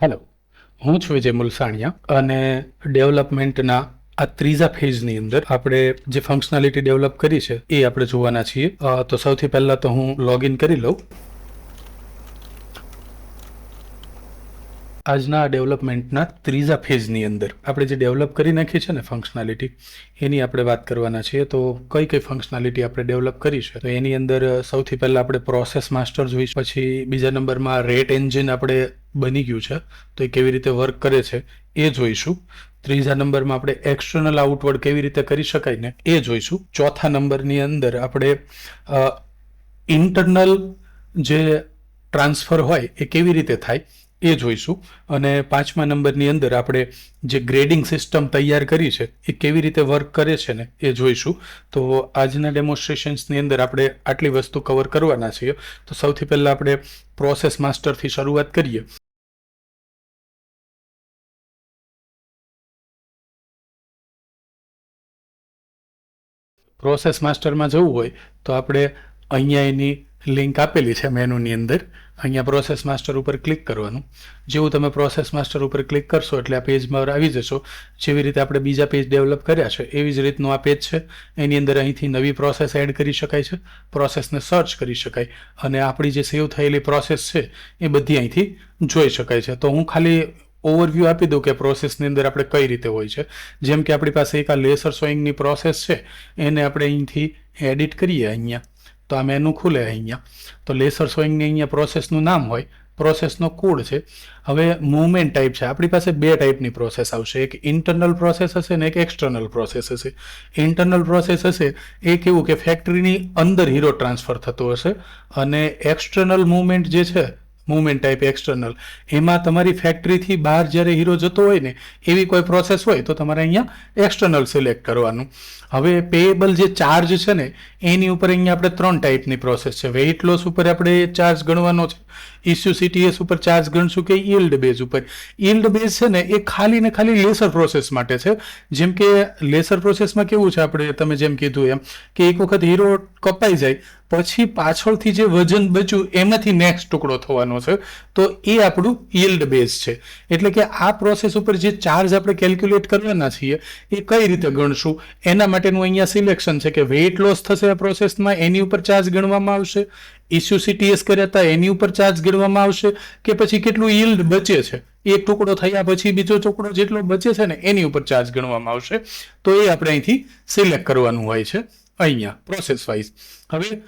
Hello, હું છું વિજય મુલસાણિયા અને ડેવલપમેન્ટના આ ત્રીજા ફેઝની અંદર આપણે જે ફંક્શનાલિટી ડેવલપ કરી છે એ આપણે જોવાના છીએ. તો સૌથી પહેલાં તો હું લોગિન કરી લઉં. આજના ડેવલપમેન્ટના ત્રીજા ફેઝની અંદર આપણે જે ડેવલપ કરી નાખી છે ને ફંક્શનાલિટી, એની આપણે વાત કરવાના છીએ. તો કઈ કઈ ફંક્શનાલિટી આપણે ડેવલપ કરી છે, તો એની અંદર સૌથી પહેલાં આપણે પ્રોસેસ માસ્ટર જોઈશું. પછી બીજા નંબરમાં રેટ એન્જિન આપણે બની ગયું છે, તો એ કેવી રીતે વર્ક કરે છે એ જોઈશું. ત્રીજા નંબરમાં આપણે એક્સટર્નલ આઉટવર્ડ કેવી રીતે કરી શકાય ને એ જોઈશું. ચોથા નંબરની અંદર આપણે ઇન્ટરનલ જે ટ્રાન્સફર હોય એ કેવી રીતે થાય એ જોઈશું. અને પાંચમા નંબરની અંદર આપણે જે ગ્રેડિંગ સિસ્ટમ તૈયાર કરી છે એ કેવી રીતે વર્ક કરે છે ને એ જોઈશું. તો આજના ડેમોન્સ્ટ્રેશન્સની અંદર આપણે આટલી વસ્તુ કવર કરવાના છીએ. તો સૌથી પહેલાં આપણે પ્રોસેસ માસ્ટરથી શરૂઆત કરીએ. પ્રોસેસ માસ્ટરમાં જવું હોય તો આપણે અહીંયા એની લિંક આપેલી છે મેનુની અંદર. અહીંયા પ્રોસેસ માસ્ટર ઉપર ક્લિક કરવાનું. જેવું તમે પ્રોસેસ માસ્ટર ઉપર ક્લિક કરશો એટલે આ પેજમાં આવી જશો. જેવી રીતે આપણે બીજા પેજ ડેવલપ કર્યા છે એવી જ રીતનું આ પેજ છે. એની અંદર અહીંથી નવી પ્રોસેસ એડ કરી શકાય છે, પ્રોસેસને સર્ચ કરી શકાય અને આપણી જે સેવ થયેલી પ્રોસેસ છે એ બધી અહીંથી જોઈ શકાય છે. તો હું ખાલી ઓવરવ્યૂ આપી દઉં કે પ્રોસેસની અંદર આપણે કઈ રીતે હોય છે. જેમ કે આપણી પાસે એક આ લેસર સોઈંગની પ્રોસેસ છે, એને આપણે અહીંથી એડિટ કરીએ. અહીંયા તો આ મેનુ ખુલે. અહીંયા તો લેસર સોઈંગની અહીંયા પ્રોસેસનું નામ હોય, પ્રોસેસનો કોડ છે. હવે મૂવમેન્ટ ટાઈપ છે. આપણી પાસે બે ટાઈપની પ્રોસેસ આવશે, એક ઇન્ટરનલ પ્રોસેસ હશે ને એક એક્સટર્નલ પ્રોસેસ હશે. ઇન્ટરનલ પ્રોસેસ હશે એ કેવું કે ફેક્ટરીની અંદર હીરો ટ્રાન્સફર થતો હશે, અને એક્સટર્નલ મૂવમેન્ટ જે છે, મૂવમેન્ટ ટાઈપ એક્સટર્નલ, એમાં તમારી ફેક્ટરીથી બહાર જ્યારે હીરો જતો હોય ને એવી કોઈ પ્રોસેસ હોય તો તમારે અહીંયા એક્સટર્નલ સિલેક્ટ કરવાનું. હવે પેએબલ જે ચાર્જ છે ને એની ઉપર અહીંયા આપણે ત્રણ ટાઈપની પ્રોસેસ છે. વેઇટ લોસ ઉપર આપણે ચાર્જ ગણવાનો છે, ઇસ્યુ સીટીએસ ઉપર ચાર્જ ગણશું કે યીલ્ડ બેઝ ઉપર. યીલ્ડ બેઝ છે ને એ ખાલી ને ખાલી લેસર પ્રોસેસ માટે છે. જેમ કે લેસર પ્રોસેસમાં કેવું છે, આપણે તમે જેમ કીધું એમ કે એક વખત હીરો કપાઈ જાય પછી પાછળથી જે વજન બચ્યું એમાંથી નેક્સ્ટ ટુકડો થવાનો છે, તો એ આપણું યીલ્ડ બેઝ છે. એટલે કે આ પ્રોસેસ ઉપર જે ચાર્જ આપણે કેલ્ક્યુલેટ કરવાના છીએ એ કઈ રીતે ગણશું એના માટેનું અહીંયા સિલેક્શન છે કે વેઇટ લોસ થશે આ પ્રોસેસમાં એની ઉપર ચાર્જ ગણવામાં આવશે, ઇસ્યુ સીટીએસ કર્યા હતા એની ઉપર ચાર્જ ગણવામાં આવશે, કે પછી કેટલું યીલ્ડ બચે છે, એક ટુકડો થયા પછી બીજો ટુકડો જેટલો બચે છે ને એની ઉપર ચાર્જ ગણવામાં આવશે. તો એ આપણે અહીંથી સિલેક્ટ કરવાનું હોય છે અહીંયા પ્રોસેસ વાઇઝ. હવે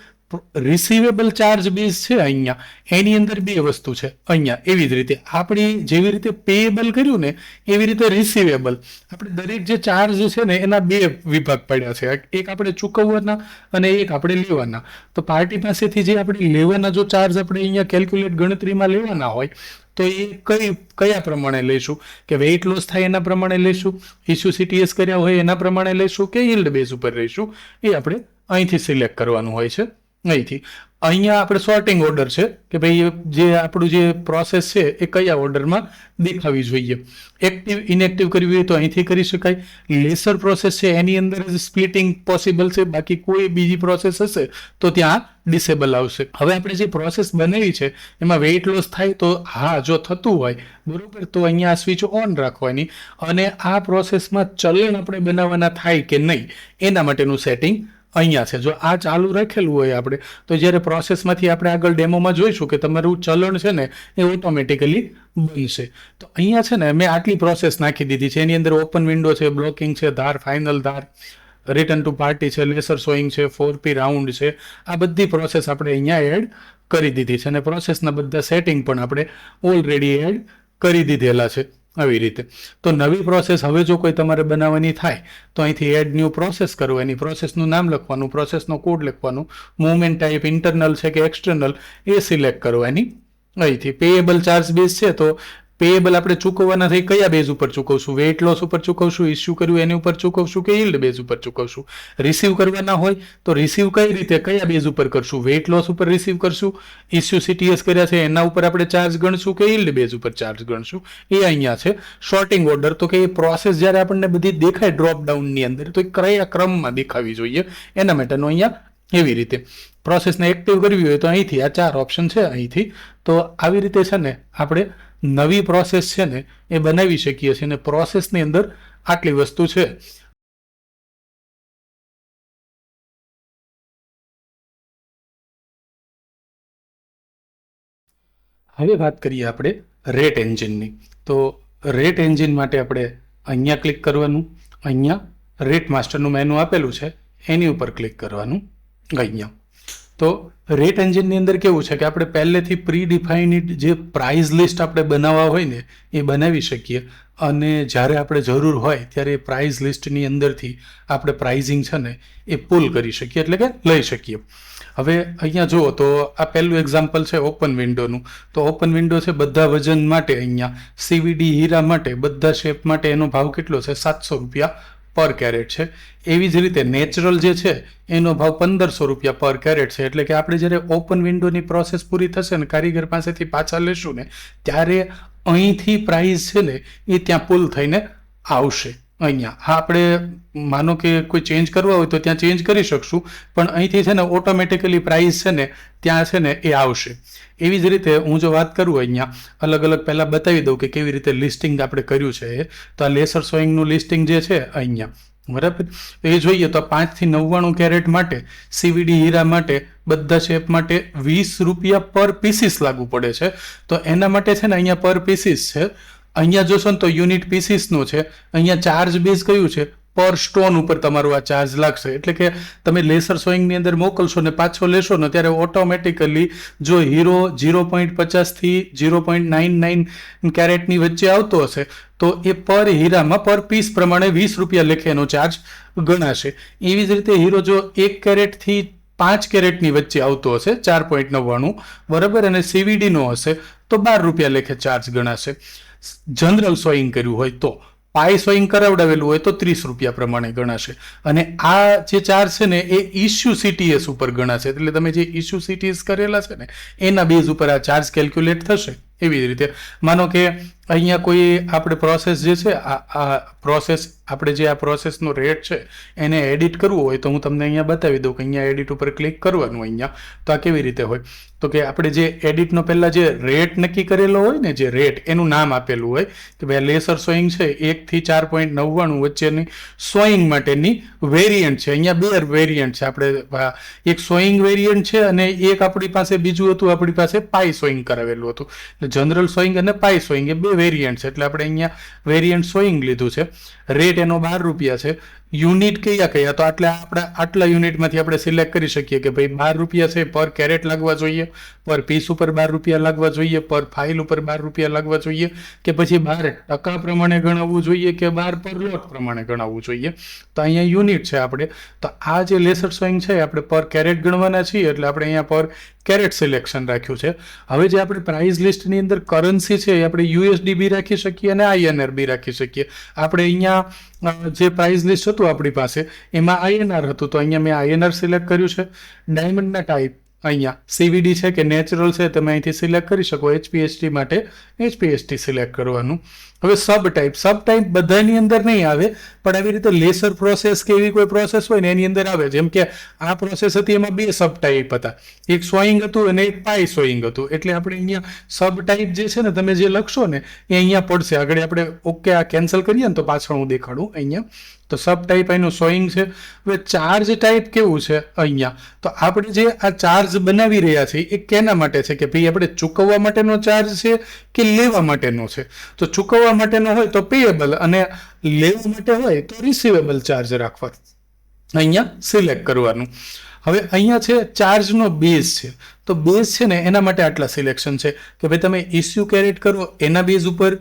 રિસીવેબલ ચાર્જ બેઝ છે અહીંયા, એની અંદર બે વસ્તુ છે અહીંયા. એવી જ રીતે આપણી જેવી રીતે પેએબલ કર્યું ને એવી રીતે રિસીવેબલ આપણે દરેક જે ચાર્જ છે ને એના બે વિભાગ પડ્યા છે. એક આપણે ચૂકવવાના અને એક આપણે લેવાના. તો પાર્ટી પાસેથી જે આપણે લેવાના જો ચાર્જ આપણે અહીંયા કેલ્ક્યુલેટ ગણતરીમાં લેવાના હોય તો એ કયા પ્રમાણે લઈશું, કે વેઇટ લોસ થાય એના પ્રમાણે લઈશું, ઇસ્યુ સીટીએસ કર્યા હોય એના પ્રમાણે લઈશું, કે યીલ્ડ બેઝ ઉપર લઈશું, એ આપણે અહીંથી સિલેક્ટ કરવાનું હોય છે. અહીંથી અહીંયા આપણે સોર્ટિંગ ઓર્ડર છે કે ભાઈ જે આપણું જે પ્રોસેસ છે એ કયા ઓર્ડરમાં દેખાવી જોઈએ. એક્ટિવ ઇનએક્ટિવ કરવી હોય તો અહીંથી કરી શકાય. લેસર પ્રોસેસ છે એની અંદર જ સ્પ્લિટિંગ પોસિબલ છે, બાકી કોઈ બીજી પ્રોસેસ હશે તો ત્યાં ડિસેબલ આવશે. હવે આપણે જે પ્રોસેસ બનાવી છે એમાં વેઇટ લોસ થાય તો હા, જો થતું હોય બરોબર તો અહીંયા સ્વિચ ઓન રાખવાની, અને આ પ્રોસેસમાં ચલણ આપણે બનાવવાના થાય કે નહીં એના માટેનું સેટિંગ અહીંયા છે. જો આ ચાલુ રાખેલું હોય આપણે તો જ્યારે પ્રોસેસમાંથી આપણે આગળ ડેમોમાં જોઈશું કે તમારું ચલણ છે ને એ ઓટોમેટિકલી બનશે. તો અહીંયા છે ને મેં આટલી પ્રોસેસ નાખી દીધી છે. એની અંદર ઓપન વિન્ડો છે, બ્લોકિંગ છે, ધાર ફાઇનલ ધાર, રિટર્ન ટુ પાર્ટી છે, લેસર સોઈંગ છે, 4P રાઉન્ડ છે. આ બધી પ્રોસેસ આપણે અહીંયા એડ કરી દીધી છે અને પ્રોસેસના બધા સેટિંગ પણ આપણે ઓલરેડી એડ કરી દીધેલા છે. આવી રીતે તો નવી પ્રોસેસ હવે જો કોઈ તમારે બનાવવાની થાય તો અહીંથી એડ ન્યૂ પ્રોસેસ કરવાની, પ્રોસેસનું નામ લખવાનું, પ્રોસેસનો કોડ લખવાનું, મૂવમેન્ટ ટાઈપ ઇન્ટરનલ છે કે એક્સટર્નલ એ સિલેક્ટ કરવાની. અહીંથી પેએબલ ચાર્જ બેઝ છે તો પેએબલ આપણે ચૂકવવાના થઈ કયા બેઝ ઉપર ચૂકવશું, વેઇટ લોસ ઉપર ચૂકવશું, ઇસ્યુ કર્યું એની ઉપર ચૂકવશું કે યીલ્ડ બેઝ ઉપર ચૂકવશું. રિસીવ કરવાના હોય તો રિસીવ કઈ રીતે કયા બેઝ ઉપર કરશું, વેઇટ લોસ ઉપર રિસીવ કરશું, ઇસ્યુ સીટીએસ કર્યા છે એના ઉપર આપણે ચાર્જ ગણશું કે યીલ્ડ બેઝ ઉપર ચાર્જ ગણશું, એ અહીંયા છે. શોર્ટિંગ ઓર્ડર તો કે એ પ્રોસેસ જ્યારે આપણને બધી દેખાય ડ્રોપ ડાઉનની અંદર તો એ કયા ક્રમમાં દેખાવી જોઈએ એના માટેનું અહીંયા એવી રીતે પ્રોસેસને એક્ટિવ કરવી હોય તો અહીંથી આ 4 ઓપ્શન છે અહીંથી. તો આવી રીતે છે ને આપણે નવી પ્રોસેસ છે ને એ બનાવી શકીએ છીએ અને પ્રોસેસની અંદર આટલી વસ્તુ છે. હવે વાત કરીએ આપણે રેટ એન્જિનની. તો રેટ એન્જિન માટે આપણે અહીંયા ક્લિક કરવાનું, અહીંયા રેટ માસ્ટરનું મેનુ આપેલું છે એની ઉપર ક્લિક કરવાનું અહીંયા. તો રેટ એન્જિનની અંદર કેવું છે કે આપણે પહેલેથી પ્રી ડિફાઇન્ડ જે પ્રાઇઝ લિસ્ટ આપણે બનાવવા હોય ને એ બનાવી શકીએ અને જ્યારે આપણે જરૂર હોય ત્યારે એ પ્રાઇઝ લિસ્ટની અંદરથી આપણે પ્રાઇઝિંગ છે ને એ પુલ કરી શકીએ, એટલે કે લઈ શકીએ. હવે અહીંયા જુઓ તો આ પહેલું એક્ઝામ્પલ છે ઓપન વિન્ડોનું. તો ઓપન વિન્ડો છે બધા વજન માટે, અહીંયા CVD હીરા માટે બધા શેપ માટે એનો ભાવ કેટલો છે? 700 રૂપિયા પર કેરેટ છે. એવી જ રીતે નેચરલ જે છે એનો ભાવ 1500 રૂપિયા પર કેરેટ છે. એટલે કે આપણે જ્યારે ઓપન વિન્ડોની પ્રોસેસ પૂરી થશે ને કારીગર પાસેથી પાછા લેશું ને ત્યારે અહીંથી પ્રાઇસ છે ને એ ત્યાં પુલ થઈને આવશે. અહીંયા હા આપણે માનો કે કોઈ ચેન્જ કરવા હોય તો ત્યાં ચેન્જ કરી શકશું, પણ અહીંથી છે ને ઓટોમેટિકલી પ્રાઇસ છે ને ત્યાં છે ને એ આવશે. એવી જ રીતે હું જો વાત કરું અહીંયા અલગ અલગ પહેલાં બતાવી દઉં કે કેવી રીતે લિસ્ટિંગ આપણે કર્યું છે. તો આ લેસર સોઈંગનું લિસ્ટિંગ જે છે અહીંયા બરાબર એ જોઈએ તો 5 થી 99 કેરેટ માટે CVD હીરા માટે બધા શેપ માટે 20 રૂપિયા પર પીસીસ લાગુ પડે છે. તો એના માટે છે ને અહીંયા પર પીસીસ છે. અહીંયા જોશો ને તો યુનિટ પીસીસનું છે. અહીંયા ચાર્જ બેઝ કયું છે? પર સ્ટોન ઉપર તમારું આ ચાર્જ લાગશે. એટલે કે તમે લેસર સોઈંગની અંદર મોકલશો ને પાછો લેશો ને ત્યારે ઓટોમેટિકલી જો હીરો 0.50 થી 0.99 કેરેટની વચ્ચે આવતો હશે તો એ પર હીરામાં પર પીસ પ્રમાણે 20 રૂપિયા લેખેનો ચાર્જ ગણાશે. એવી જ રીતે હીરો જો 1 કેરેટથી 5 કેરેટની વચ્ચે આવતો હશે 4.99 બરાબર અને CVDનો હશે તો 12 રૂપિયા લેખે ચાર્જ ગણાશે. જનરલ સોઈંગ કર્યું હોય તો પાઈ સોઈંગ કરાવડાવેલું હોય તો 30 રૂપિયા પ્રમાણે ગણાશે. અને આ જે ચાર્જ છે ને એ ઇસ્યુ CTS ઉપર ગણાશે. એટલે તમે જે ઇસ્યુ CTS કરેલા છે ને એના બેઝ ઉપર આ ચાર્જ કેલ્ક્યુલેટ થશે. એવી જ રીતે માનો કે અહીંયા કોઈ આપણે પ્રોસેસ જે છે આ પ્રોસેસ આપણે જે આ પ્રોસેસનો રેટ છે એને એડિટ કરવું હોય તો હું તમને અહીંયા બતાવી દઉં કે અહીંયા એડિટ ઉપર ક્લિક કરવાનું. અહીંયા તો આ કેવી રીતે હોય તો કે આપણે જે એડિટનો પહેલાં જે રેટ નક્કી કરેલો હોય ને જે રેટ એનું નામ આપેલું હોય કે ભાઈ લેસર સોઈંગ છે 1 થી 4.99 વચ્ચેની સોઈંગ માટેની વેરિયન્ટ છે. અહીંયા 2 વેરિયન્ટ છે. આપણે એક સોઈંગ વેરિયન્ટ છે અને એક આપણી પાસે બીજું હતું આપણી પાસે પાઈ સોઈંગ કરાવેલું હતું. જનરલ સોઈંગ અને પાઈ સોઈંગ એ 2 વેરિયન્ટ છે. એટલે આપણે અહીંયા વેરિયન્ટ સોઈંગ લીધું છે. રેટ એનો 12 રૂપિયા છે. યુનિટ કયા તો આપણે આટલા યુનિટમાંથી આપણે સિલેક્ટ કરી શકીએ કે ભાઈ 12 રૂપિયા છે પર કેરેટ લાગવા જોઈએ, પર પીસ ઉપર 12 રૂપિયા લાગવા જોઈએ, પર ફાઇલ ઉપર 12 રૂપિયા લાગવા જોઈએ કે પછી 12% પ્રમાણે ગણાવવું જોઈએ કે 12 પર લોટ પ્રમાણે ગણાવવું જોઈએ. તો અહીંયા યુનિટ છે આપણે. તો આ જે લેસર સોઈંગ છે આપણે પર કેરેટ ગણવાના છીએ એટલે આપણે અહીંયા પર કેરેટ સિલેક્શન રાખ્યું છે. હવે જે આપણે પ્રાઇસ લિસ્ટની અંદર કરન્સી છે એ આપણે USD બી રાખી શકીએ અને INR બી રાખી શકીએ. આપણે અહીંયા જે પ્રાઇસ લિસ્ટ હતું આપણી પાસે એમાં INR હતું તો અહીંયા મેં INR સિલેક્ટ કર્યું છે. ડાયમંડના ટાઈપ અહીંયા CVD છે કે નેચરલ છે તમે અહીંથી સિલેક્ટ કરી શકો. HPST માટે HPST સિલેક્ટ કરવાનું. હવે સબ ટાઈપ બધાની અંદર નહીં આવે પણ આવી રીતે લેસર પ્રોસેસ કે એવી કોઈ પ્રોસેસ હોય ને એની અંદર આવે. જેમ કે આ પ્રોસેસ હતી એમાં 2 સબ ટાઈપ હતા, એક સોઈંગ હતું અને એક પાઈ સોઈંગ હતું. એટલે આપણે અહીંયા સબ ટાઈપ જે છે ને તમે જે લખશો ને એ અહીંયા પડશે. આગળ આપણે ઓકે આ કેન્સલ કરીએ ને તો પાછળ હું દેખાડું અહીંયા. તો સબ ટાઈપ એનું સોઈંગ છે. હવે ચાર્જ ટાઈપ કેવું છે અહીંયા તો આપણે જે આ ચાર્જ બનાવી રહ્યા છીએ એ કેના માટે છે કે ભાઈ આપણે ચૂકવવા માટેનો ચાર્જ છે કે લેવા માટેનો છે. તો ચૂકવવા માટેનો હોય તો પેએબલ અને લેવા માટે હોય તો રિસીવેબલ ચાર્જ રાખવા અહીંયા સિલેક્ટ કરવાનું. હવે અહીંયા છે ચાર્જનો બેઝ છે. તો બેઝ છે ને એના માટે આટલા સિલેક્શન છે કે ભાઈ તમે ઇસ્યુ કેરેટ કરો એના બેઝ ઉપર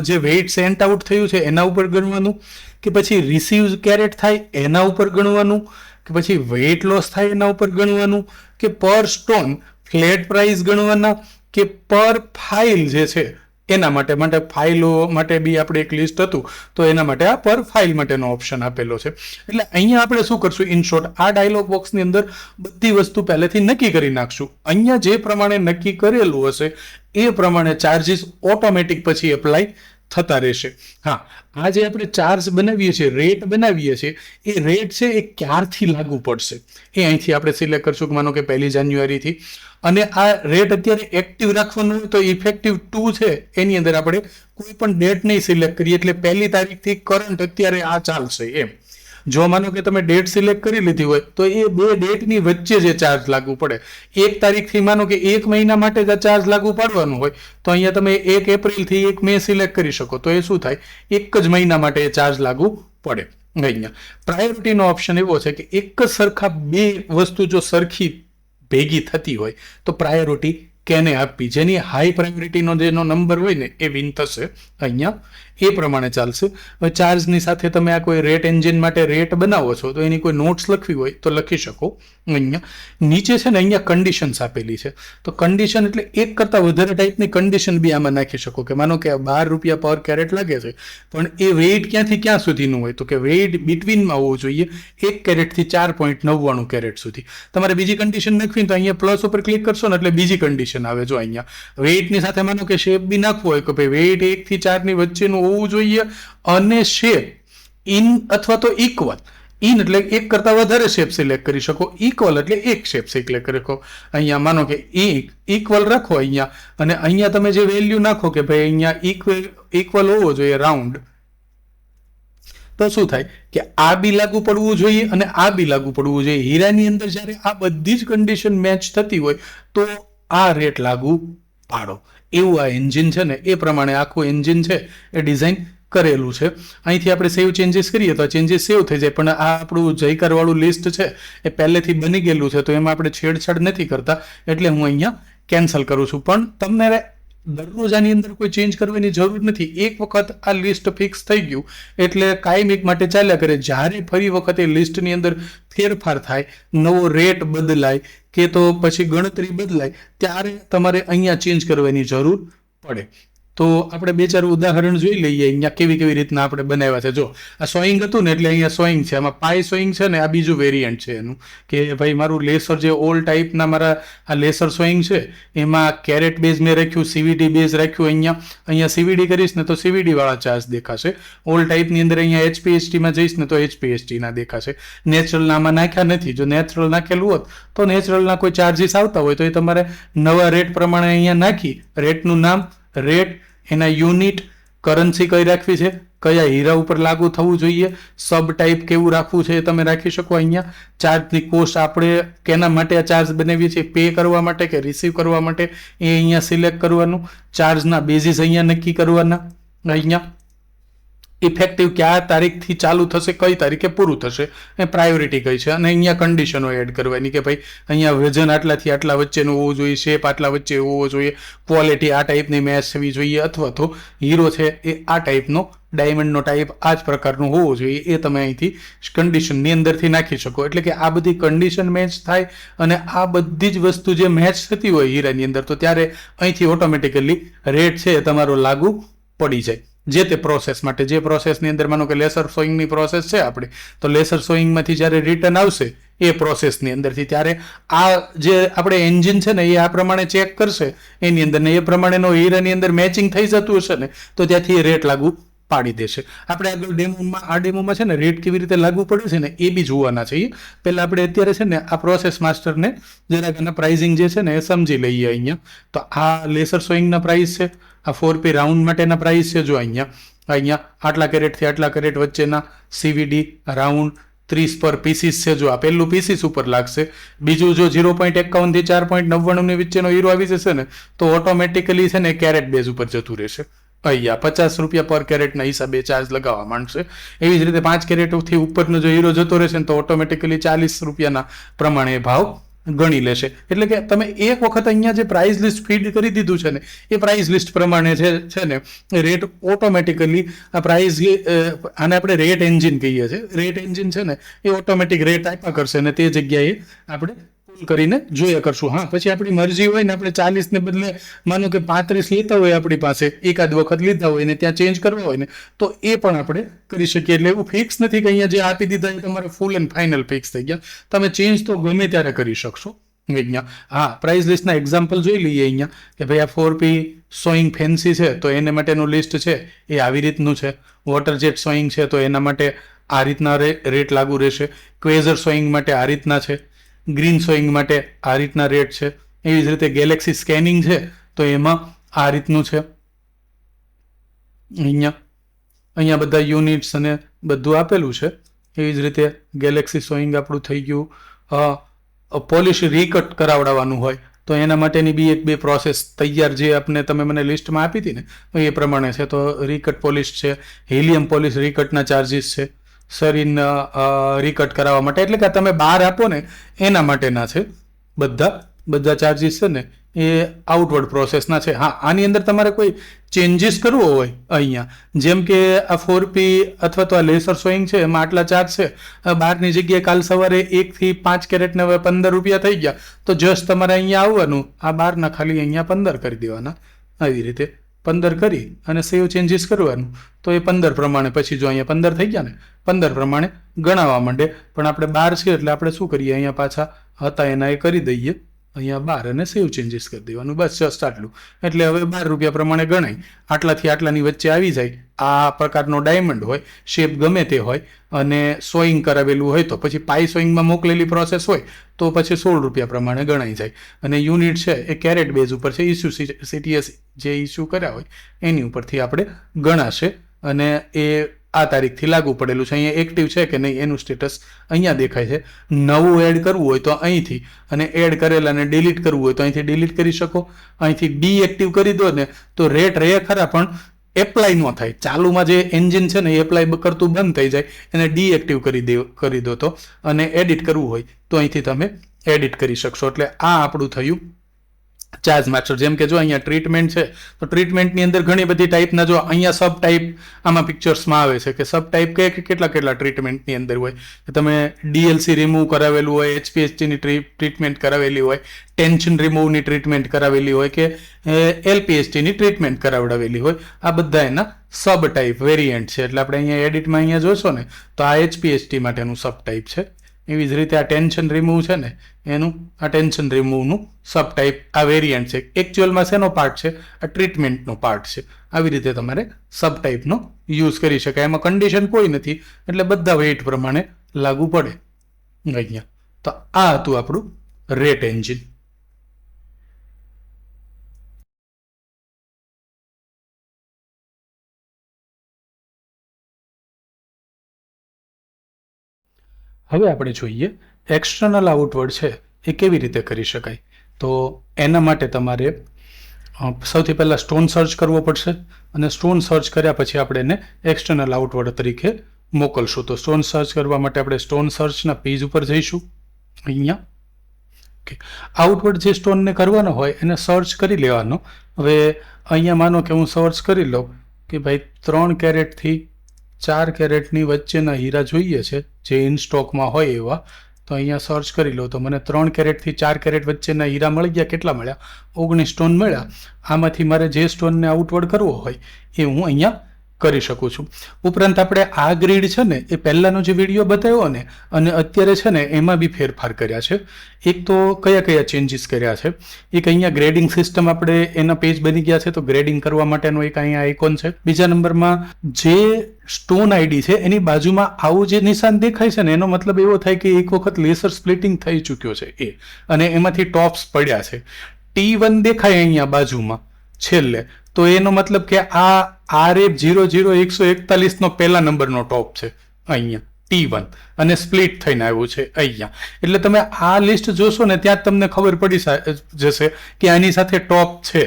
જે વેઇટ સેન્ટ આઉટ થયું છે એના ઉપર ગણવાનું કે પછી રિસીવ કેરેટ થાય એના ઉપર ગણવાનું કે પછી વેઇટ લોસ થાય એના ઉપર ગણવાનું કે પર સ્ટોન ફ્લેટ પ્રાઇસ ગણવાના કે પર ફાઇલ જે છે એના માટે ફાઇલો માટે બી આપણે એક લિસ્ટ હતું તો એના માટે આ પર ફાઇલ માટેનો ઓપ્શન આપેલો છે. એટલે અહીંયા આપણે શું કરશું ઇન શોર્ટ આ ડાયલોગ બોક્સની અંદર બધી વસ્તુ પહેલેથી નક્કી કરી નાખશું. અહીંયા જે પ્રમાણે નક્કી કરેલું હશે એ પ્રમાણે ચાર્જીસ ઓટોમેટિક પછી એપ્લાય થતા રહેશે. હા, આ જે આપણે ચાર્જ બનાવીએ છીએ, રેટ બનાવીએ છીએ, એ રેટ છે એ ક્યારથી લાગુ પડશે એ અહીંથી આપણે સિલેક્ટ કરશું કે માનો કે 1 જાન્યુઆરીથી. અને આ રેટ અત્યારે એક્ટિવ રાખવાનું હોય તો ઇફેક્ટિવ 2 છે એની અંદર આપણે કોઈ પણ ડેટ નહીં સિલેક્ટ કરીએ, એટલે 1 તારીખથી કરંટ અત્યારે આ ચાલશે એમ. જો માનો કે તમે ડેટ સિલેક્ટ કરી લીધી હોય તો એ 2 ડેટની વચ્ચે જે ચાર્જ લાગુ પડે, 1 તારીખથી માનો કે 1 મહિના માટે જ ચાર્જ લાગુ પાડવાનું હોય તો અહીંયા તમે 1 એપ્રિલથી 1 મે સિલેક્ટ કરી શકો, તો એ શું થાય, 1 જ મહિના માટે એ ચાર્જ લાગુ પડે. અહીંયા પ્રાયોરિટીનો ઓપ્શન એવો છે કે એક જ સરખા 2 વસ્તુ જો સરખી ભેગી થતી હોય તો પ્રાયોરિટી કેને આપવી, જેની હાઈ પ્રાયોરિટીનો જેનો નંબર હોય ને એ વિન થશે. અહીંયા એ પ્રમાણે ચાલશે. હવે ચાર્જની સાથે તમે આ કોઈ રેટ એન્જિન માટે રેટ બનાવો છો તો એની કોઈ નોટ્સ લખવી હોય તો લખી શકો. અહીંયા નીચે છે ને અહીંયા કન્ડિશન્સ આપેલી છે, તો કન્ડિશન એટલે એક કરતાં વધારે ટાઈપની કન્ડિશન બી આમાં નાખી શકો કે માનો કે 12 રૂપિયા પર કેરેટ લાગે છે પણ એ વેઇટ ક્યાંથી ક્યાં સુધીનું હોય, તો કે વેઇટ બિટવીનમાં હોવું જોઈએ 1 કેરેટથી 4.99 કેરેટ સુધી. તમારે બીજી કન્ડિશન નાખવી તો અહીંયા પ્લસ ઉપર ક્લિક કરશો ને એટલે બીજી કન્ડિશન આવે. જો અહીંયા વેઇટની સાથે માનો કે શેપ બી નાખવો હોય કે ભાઈ વેઇટ 1 થી 4 ની વચ્ચેનું હોવું જોઈએ અને શેપ ઇન અથવા તો ઇક્વલ. ઇન એટલે એક કરતા વધારે શેપ સિલેક્ટ કરી શકો, ઇક્વલ એટલે એક શેપ સિલેક્ટ કરી શકો. અહીંયા માનો કે ઇક્વલ રાખો અહીંયા, અને અહીંયા તમે જે વેલ્યુ નાખો કે ભાઈ અહીંયા ઇક્વલ હોવો જોઈએ રાઉન્ડ, તો શું થાય કે આ બી લાગુ પડવું જોઈએ અને આ બી લાગુ પડવું જોઈએ. હીરાની અંદર જ્યારે આ બધી જ કન્ડિશન મેચ થતી હોય તો આ રેટ લાગુ પાડો. એવું આ એન્જિન છે ને એ પ્રમાણે આખું એન્જિન છે એ ડિઝાઇન કરેલું છે. અહીંથી આપણે સેવ ચેન્જીસ કરીએ તો ચેન્જીસ સેવ થઈ જાય, પણ આ આપણું જયકારવાળું લિસ્ટ છે એ પહેલેથી બની ગયેલું છે તો એમાં આપણે છેડછાડ નથી કરતા, એટલે હું અહીંયા કેન્સલ કરું છું. પણ તમને દરરોજ આની અંદર કોઈ ચેન્જ કરવાની જરૂર નથી. એક વખત આ લિસ્ટ ફિક્સ થઈ ગયું એટલે કાયમિક માટે ચાલ્યા કરે. જ્યારે ફરી વખત એ લિસ્ટની અંદર ફેરફાર થાય, નવો રેટ બદલાય કે તો પછી ગણતરી બદલાય, ત્યારે તમારે અહીંયા ચેન્જ કરવાની જરૂર પડે. તો આપણે 2-4 ઉદાહરણ જોઈ લઈએ અહીંયા કેવી રીતના આપણે બનાવ્યા છે. જો આ સોઈંગ હતું ને એટલે અહીંયા સોઈંગ છે, આમાં પાઈ સોઈંગ છે ને આ બીજું વેરિયન્ટ છે એનું, કે ભાઈ મારું લેસર જે ઓલ ટાઈપના મારા આ લેસર સોઈંગ છે એમાં કેરેટ બેઝ મેં રાખ્યું, સીવીડી બેઝ રાખ્યું. અહીંયા સીવીડી કરીશ ને તો સીવીડી વાળા ચાર્જ દેખાશે. ઓલ ટાઈપની અંદર અહીંયા HPHTમાં જઈશ ને તો HPHTના દેખાશે. નેચરલના આમાં નાખ્યા નથી. જો નેચરલ નાખેલું હોત તો નેચરલના કોઈ ચાર્જીસ આવતા હોય તો એ તમારે નવા રેટ પ્રમાણે અહીંયા નાખી, રેટનું નામ, રેટ, એના યુનિટ, કરન્સી કઈ રાખવી છે, કયા હીરા ઉપર લાગુ થવું જોઈએ, સબ ટાઈપ કેવું રાખવું છે એ તમે રાખી શકો. અહીંયા ચાર્જની કોસ્ટ આપણે કેના માટે આ ચાર્જ બનાવીએ છીએ, પે કરવા માટે કે રિસીવ કરવા માટે, એ અહીંયા સિલેક્ટ કરવાનું. ચાર્જના બેઝિસ અહીંયા નક્કી કરવાના. અહીંયા ઇફેક્ટિવ કયા તારીખથી ચાલુ થશે, કઈ તારીખે પૂરું થશે, એ પ્રાયોરિટી કઈ છે, અને અહીંયા કન્ડિશનો એડ કરવાની કે ભાઈ અહીંયા વજન આટલાથી આટલા વચ્ચેનું હોવું જોઈએ, શેપ આટલા વચ્ચે હોવો જોઈએ, ક્વોલિટી આ ટાઈપની મેચ થવી જોઈએ, અથવા તો હીરો છે એ આ ટાઈપનો, ડાયમંડનો ટાઈપ આ જ પ્રકારનું હોવો જોઈએ, એ તમે અહીંથી કન્ડિશનની અંદરથી નાખી શકો. એટલે કે આ બધી કન્ડિશન મેચ થાય અને આ બધી જ વસ્તુ જે મેચ થતી હોય હીરાની અંદર, તો ત્યારે અહીંથી ઓટોમેટિકલી રેટ છે એ તમારો લાગુ પડી જાય જે તે પ્રોસેસ માટે. જે પ્રોસેસની અંદર માનો કે લેસર સોઈંગની પ્રોસેસ છે આપણે, તો લેસર સોઈંગમાંથી જ્યારે રિટર્ન આવશે એ પ્રોસેસની અંદરથી, ત્યારે આ જે આપણે એન્જિન છે ને એ આ પ્રમાણે ચેક કરશે એની અંદર, ને એ પ્રમાણેનો હીરાની અંદર મેચિંગ થઈ જતું હશે ને તો ત્યાંથી એ રેટ લાગુ પાડી દેશે. આપણે આગળ ડેમોમાં છે ને રેટ કેવી રીતે લાગુ પડે છે ને એ બી જોવાના છીએ. પહેલાં આપણે અત્યારે છે ને આ પ્રોસેસ માસ્ટરને જરાક એના પ્રાઇઝિંગ જે છે ને એ સમજી લઈએ. અહીંયા તો આ લેસર સોઈંગના પ્રાઇસ છે, આ 4P રાઉન્ડ માટેના પ્રાઇસ છે. જો અહીંયા આટલા કેરેટથી આટલા કેરેટ વચ્ચેના CVD રાઉન્ડ 30 પર પીસીસ છે. જો આ પહેલું પીસીસ ઉપર લાગશે. બીજું જો 0.51 થી 4.99 ની વચ્ચેનો હીરો આવી જશે ને તો ઓટોમેટિકલી છે ને કેરેટ બેઝ ઉપર જતું રહેશે. અહીંયા 50 રૂપિયા પર કેરેટના હિસાબે ચાર્જ લગાવવા માંડશે. એવી જ રીતે 5 કેરેટથી ઉપરનો જો હીરો જતો રહેશે ને તો ઓટોમેટિકલી 40 રૂપિયાના પ્રમાણે ભાવ ગણી લેશે. એટલે કે તમે એક વખત અહીંયા જે પ્રાઇસ લિસ્ટ ફીડ કરી દીધું છે ને એ પ્રાઇસ લિસ્ટ પ્રમાણે છે ને રેટ ઓટોમેટિકલી આ પ્રાઇસ, આને આપણે રેટ એન્જિન કહીએ છીએ. રેટ એન્જિન છે ને એ ઓટોમેટિક રેટ આપ્યા કરશે ને તે જગ્યાએ આપણે કરીને જોયા કરશું. હા, પછી આપણી મરજી હોય ને આપણે 40 ને બદલે માનો કે 35 લેતા હોય, આપણી પાસે એકાદ વખત લીધા હોય ને ત્યાં ચેન્જ કરવા હોય ને તો એ પણ આપણે કરી શકીએ. એટલે એવું ફિક્સ નથી કે અહીંયા જે આપી દીધા એ તમારે ફૂલ એન્ડ ફાઇનલ ફિક્સ થઈ ગયા. તમે ચેન્જ તો ગમે ત્યારે કરી શકશો અહીંયા હા પ્રાઇસ લિસ્ટના એક્ઝામ્પલ જોઈ લઈએ અહીંયા કે ભાઈ આ 4P સોઈંગ ફેન્સી છે તો એને માટેનું લિસ્ટ છે એ આવી રીતનું છે. વોટર જેટ સોઈંગ છે તો એના માટે આ રીતના રેટ લાગુ રહેશે. ક્વેઝર સોઈંગ માટે આ રીતના છે. ગ્રીન સોઈંગ માટે આ રીતના રેટ છે. એવી જ રીતે ગેલેક્સી સ્કેનિંગ છે તો એમાં આ રીતનું છે. અહીંયા બધા યુનિટ્સ અને બધું આપેલું છે. એવી જ રીતે ગેલેક્સી સોઈંગ આપણું થઈ ગયું. પોલિશ રીકટ કરાવડાવવાનું હોય તો એના માટેની બી એક બે પ્રોસેસ તૈયાર જે આપણે તમે મને લિસ્ટમાં આપી હતી ને એ પ્રમાણે છે. તો રીકટ પોલિશ છે, હિલિયમ પોલિશ રીકટના ચાર્જીસ છે, શરીર રીકટ કરાવવા માટે એટલે કે તમે બહાર આપો ને એના માટેના છે બધા ચાર્જીસ છે ને એ આઉટવર્ડ પ્રોસેસના છે. હા આની અંદર તમારે કોઈ ચેન્જીસ કરવો હોય અહીંયા જેમ કે આ 4P અથવા તો આ લેસર સોઈંગ છે એમાં આટલા ચાર્જ છે, બહારની જગ્યાએ કાલ સવારે 1 થી 5 કેરેટને હવે 15 રૂપિયા થઈ ગયા તો જસ્ટ તમારે અહીંયા આવવાનું, આ બહારના ખાલી અહીંયા 15 કરી દેવાના. આવી રીતે 15 કરી અને સેવ ચેન્જીસ કરવાનું તો એ 15 પ્રમાણે પછી જો અહીંયા 15 થઈ ગયા ને 15 પ્રમાણે ગણાવવા માંડે. પણ આપણે 12 છે એટલે આપણે શું કરીએ અહીંયા પાછા હતા એના એ કરી દઈએ અહીંયા 12 અને સેવ ચેન્જીસ કરી દેવાનું. બસ જસ્ટ આટલું એટલે હવે 12 રૂપિયા પ્રમાણે ગણાય. આટલાથી આટલાની વચ્ચે આવી જાય. આ પ્રકારનો ડાયમંડ હોય, શેપ ગમે તે હોય અને સોઈંગ કરાવેલું હોય તો પછી પાઈ સોઈંગમાં મોકલેલી પ્રોસેસ હોય તો પછી 16 રૂપિયા પ્રમાણે ગણાઈ જાય. અને યુનિટ છે એ કેરેટ બેઝ ઉપર છે, ઇસ્યુ CTS જે ઇસ્યુ કર્યા હોય એની ઉપરથી આપણે ગણાશે અને એ આ તારીખથી લાગુ પડેલું છે. અહીંયા એક્ટિવ છે કે નહીં એનું સ્ટેટસ અહીંયા દેખાય છે. નવું એડ કરવું હોય તો અહીંથી અને એડ કરેલાને ડિલીટ કરવું હોય તો અહીંથી ડિલીટ કરી શકો. અહીંથી ડીએક્ટિવ કરી દો ને તો રેટ રહે ખરા પણ એપ્લાય ન થાય. ચાલુમાં જે એન્જિન છે ને એ એપ્લાય કરતું બંધ થઈ જાય, એને ડીએક્ટિવ કરી દો તો અને એડિટ કરવું હોય તો અહીંથી તમે એડિટ કરી શકશો. એટલે આ આપણું થયું ચાર્જ માસ્ટર. જેમ કે જો અહીંયા ટ્રીટમેન્ટ છે તો ટ્રીટમેન્ટની અંદર ઘણી બધી ટાઈપના જો અહીંયા સબ ટાઈપ આમાં પિક્ચર્સમાં આવે છે કે સબ ટાઈપ કેટલા ટ્રીટમેન્ટની અંદર હોય. તમે DLC રિમૂવ કરાવેલું હોય, HPHTની ટ્રીટમેન્ટ કરાવેલી હોય, ટેન્શન રિમૂવની ટ્રીટમેન્ટ કરાવેલી હોય કે LPHTની ટ્રીટમેન્ટ કરાવડાવેલી હોય, આ બધા એના સબ ટાઈપ વેરિયન્ટ છે. એટલે આપણે અહીંયા એડિટમાં અહીંયા જોશો ને તો આ HPHT માટેનું સબ ટાઈપ છે. એવી જ રીતે આ ટેન્શન રિમૂવ છે ને એનું આ ટેન્શન રિમૂવનું સબ ટાઈપ આ વેરિયન્ટ છે. એકચ્યુઅલમાં શેનો પાર્ટ છે? આ ટ્રીટમેન્ટનો પાર્ટ છે. આવી રીતે તમારે સબ ટાઈપનો યુઝ કરી શકાય. એમાં કન્ડિશન કોઈ નથી એટલે બધા વેઇટ પ્રમાણે લાગુ પડે અહીંયા. તો આ હતું આપણું રેટ એન્જિન. હવે આપણે જોઈએ એક્સટર્નલ આઉટવર્ડ છે એ કેવી રીતે કરી શકાય. તો એના માટે તમારે સૌથી પહેલાં સ્ટોન સર્ચ કરવો પડશે અને સ્ટોન સર્ચ કર્યા પછી આપણે એને એક્સટર્નલ આઉટવર્ડ તરીકે મોકલશું. તો સ્ટોન સર્ચ કરવા માટે આપણે સ્ટોન સર્ચના પેજ ઉપર જઈશું. અહીંયા ઓકે, આઉટવર્ડ જે સ્ટોનને કરવાનો હોય એને સર્ચ કરી લેવાનો. હવે અહીંયા માનો કે હું સર્ચ કરી લઉં કે ભાઈ 3 કેરેટથી 4 કેરેટની વચ્ચેના હીરા જોઈએ છે જે ઇન સ્ટોકમાં હોય એવા. તો અહીંયા સર્ચ કરી લો તો મને 3 કેરેટથી 4 કેરેટ વચ્ચેના હીરા મળી ગયા. કેટલા મળ્યા? 19 સ્ટોન મળ્યા. આમાંથી મારે જે સ્ટોનને આઉટવર્ડ કરવો હોય એ હું અહીંયા કરી શકું છું. ઉપરાંત આપણે આ ગ્રીડ છે ને એ પહેલાંનો જે વિડીયો બતાવ્યો ને અને અત્યારે છે ને એમાં બી ફેરફાર કર્યા છે. એક તો કયા ચેન્જીસ કર્યા છે, એક અહીંયા ગ્રેડિંગ સિસ્ટમ આપણે એના પેજ બની ગયા છે તો ગ્રેડિંગ કરવા માટેનો એક અહીંયા આઇકોન છે. બીજા નંબરમાં જે સ્ટોન આઈડી છે એની બાજુમાં આવું જે નિશાન દેખાય છે ને એનો મતલબ એવો થાય કે એક વખત લેસર સ્પ્લિટિંગ થઈ ચૂક્યો છે એ અને એમાંથી ટોપ્સ પડ્યા છે. T1 દેખાય અહીંયા બાજુમાં છેલ્લે તો એનો મતલબ કે આ RF00141નો પહેલા નંબરનો ટોપ છે અહીંયા T1 અને સ્પ્લિટ થઈને આવ્યું છે અહીંયા. એટલે તમે આ લિસ્ટ જોશો ને ત્યાં તમને ખબર પડી જશે કે આની સાથે ટોપ છે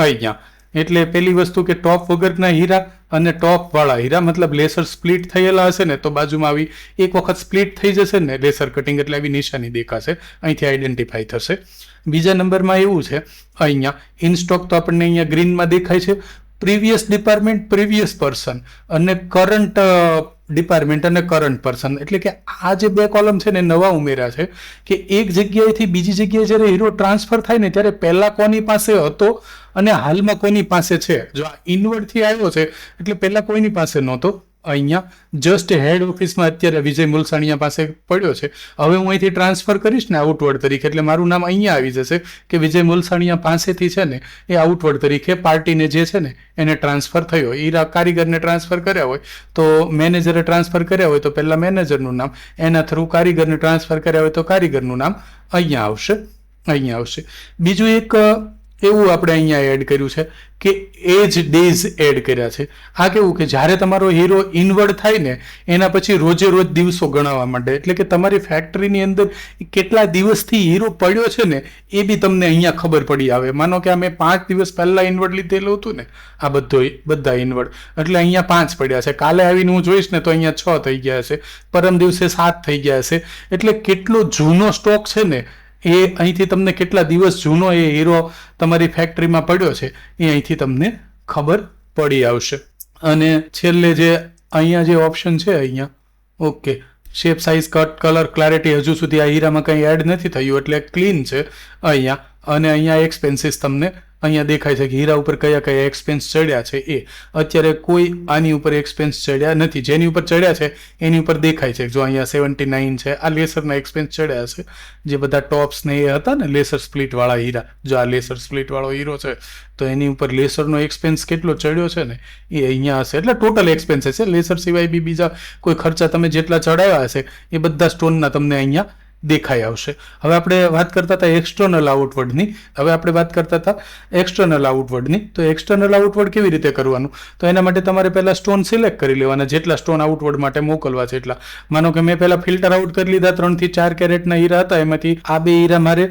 અહીંયા. એટલે પહેલી વસ્તુ કે ટોપ વગરના હીરા અને ટોપવાળા હીરા મતલબ લેસર સ્પ્લિટ થયેલા હશે ને તો બાજુમાં આવી એક વખત સ્પ્લિટ થઈ જશે ને લેસર કટિંગ એટલે આવી નિશાની દેખાશે, અહીંથી આઈડેન્ટિફાઈ થશે. બીજા નંબરમાં એવું છે અહીંયા ઇન સ્ટોક તો આપણને અહીંયા ગ્રીનમાં દેખાય છે પ્રીવિયસ ડિપાર્ટમેન્ટ, પ્રીવિયસ પર્સન અને કરંટ ડિપાર્ટમેન્ટ અને કરંટ પર્સન. એટલે કે આ જે 2 કોલમ છે ને નવા ઉમેર્યા છે કે એક જગ્યાએથી બીજી જગ્યાએ જ્યારે હીરો ટ્રાન્સફર થાય ને ત્યારે પહેલા કોની પાસે હતો અને હાલમાં કોની પાસે છે. જો આ ઇનવર્ડથી આવ્યો છે એટલે પહેલા કોઈની પાસે નહોતો, અહીંયા જસ્ટ હેડ ઓફિસમાં અત્યારે વિજય મુલસાણીયા પાસે પડ્યો છે. હવે હું અહીંથી ટ્રાન્સફર કરીશ ને આઉટવર્ડ તરીકે, એટલે મારું નામ અહીંયા આવી જશે કે વિજય મુલસાણીયા પાસેથી છે ને એ આઉટવર્ડ તરીકે પાર્ટીને જે છે ને એને ટ્રાન્સફર થયો. એ કારીગરને ટ્રાન્સફર કર્યા હોય તો મેનેજરે ટ્રાન્સફર કર્યા હોય તો પહેલાં મેનેજરનું નામ, એના થ્રુ કારીગરને ટ્રાન્સફર કર્યા હોય તો કારીગરનું નામ અહીંયા આવશે. બીજું એક એવું આપણે અહીંયા એડ કર્યું છે કે એજ ડેઝ એડ કર્યા છે. આ કેવું કે જ્યારે તમારો હીરો ઇનવર્ડ થાય ને એના પછી રોજે રોજ દિવસો ગણાવવા માંડે, એટલે કે તમારી ફેક્ટરીની અંદર કેટલા દિવસથી હીરો પડ્યો છે ને એ બી તમને અહીંયા ખબર પડી આવે. માનો કે અમે 5 દિવસ પહેલાં ઇનવર્ડ લીધેલું હતું ને આ બધા ઇનવર્ડ, એટલે અહીંયા 5 પડ્યા છે. કાલે આવીને હું જોઈશ ને તો અહીંયા 6 થઈ ગયા હશે, પરમ દિવસે 7 થઈ ગયા હશે. એટલે કેટલો જૂનો સ્ટોક છે ને એ અહીંથી તમને કેટલા દિવસ જૂનો એ હીરો તમારી ફેક્ટરીમાં પડ્યો છે એ અહીંથી તમને ખબર પડી આવશે. અને છેલ્લે જે અહીંયા જે ઓપ્શન છે અહીંયા okay shape, size, cut, colour, clarity, હજુ સુધી આ હીરામાં કંઈ એડ નથી થયું એટલે ક્લીન છે અહીંયા. અને અહીંયા એક્સપેન્સીસ તમને અહીંયા દેખાય છે કે હીરા ઉપર કયા કયા એક્સપેન્સ ચડ્યા છે. એ અત્યારે કોઈ આની ઉપર એક્સપેન્સ ચડ્યા નથી, જેની ઉપર ચડ્યા છે એની ઉપર દેખાય છે. જો અહીંયા 79 છે, આ લેસરના એક્સપેન્સ ચડ્યા છે, જે બધા ટોપ્સ ને એ હતા ને લેસર સ્પ્લિટવાળા હીરા. જો આ લેસર સ્પ્લિટવાળો હીરો છે તો એની ઉપર લેસરનો એક્સપેન્સ કેટલો ચડ્યો છે ને એ અહીંયા હશે. એટલે ટોટલ એક્સપેન્સ છે, લેસર સિવાય બી બીજા કોઈ ખર્ચા તમે જેટલા ચડાવ્યા હશે એ બધા સ્ટોનના તમને અહીંયા દેખાઈ આવશે. હવે આપણે વાત કરતા હતા એક્સટર્નલ આઉટવર્ડની. તો એક્સટર્નલ આઉટવર્ડ કેવી રીતે કરવાનું? તો એના માટે તમારે પહેલાં સ્ટોન સિલેક્ટ કરી લેવાના, જેટલા સ્ટોન આઉટવર્ડ માટે મોકલવા છે એટલા. માનો કે મેં પહેલાં ફિલ્ટર આઉટ કરી લીધા 3 થી 4 કેરેટના હીરા હતા, એમાંથી આ 2 હીરા મારે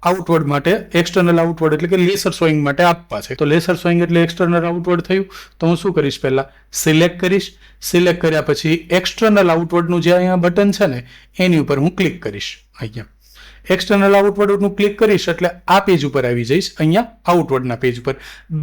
આઉટવર્ડ માટે એક્સટર્નલ આઉટવર્ડ એટલે કે લેસર સોઈંગ માટે આપવા છે. તો લેસર સોઈંગ એટલે એક્સટર્નલ આઉટવર્ડ થયું. તો હું શું કરીશ, પહેલાં સિલેક્ટ કરીશ. સિલેક્ટ કર્યા પછી એક્સટર્નલ આઉટવર્ડનું જે અહીંયા બટન છે ને એની ઉપર હું ક્લિક કરીશ. અહીંયા એક્સટર્નલ આઉટવર્ડનું ક્લિક કરીશ એટલે આ પેજ ઉપર આવી જઈશ. અહીંયા આઉટવર્ડના પેજ ઉપર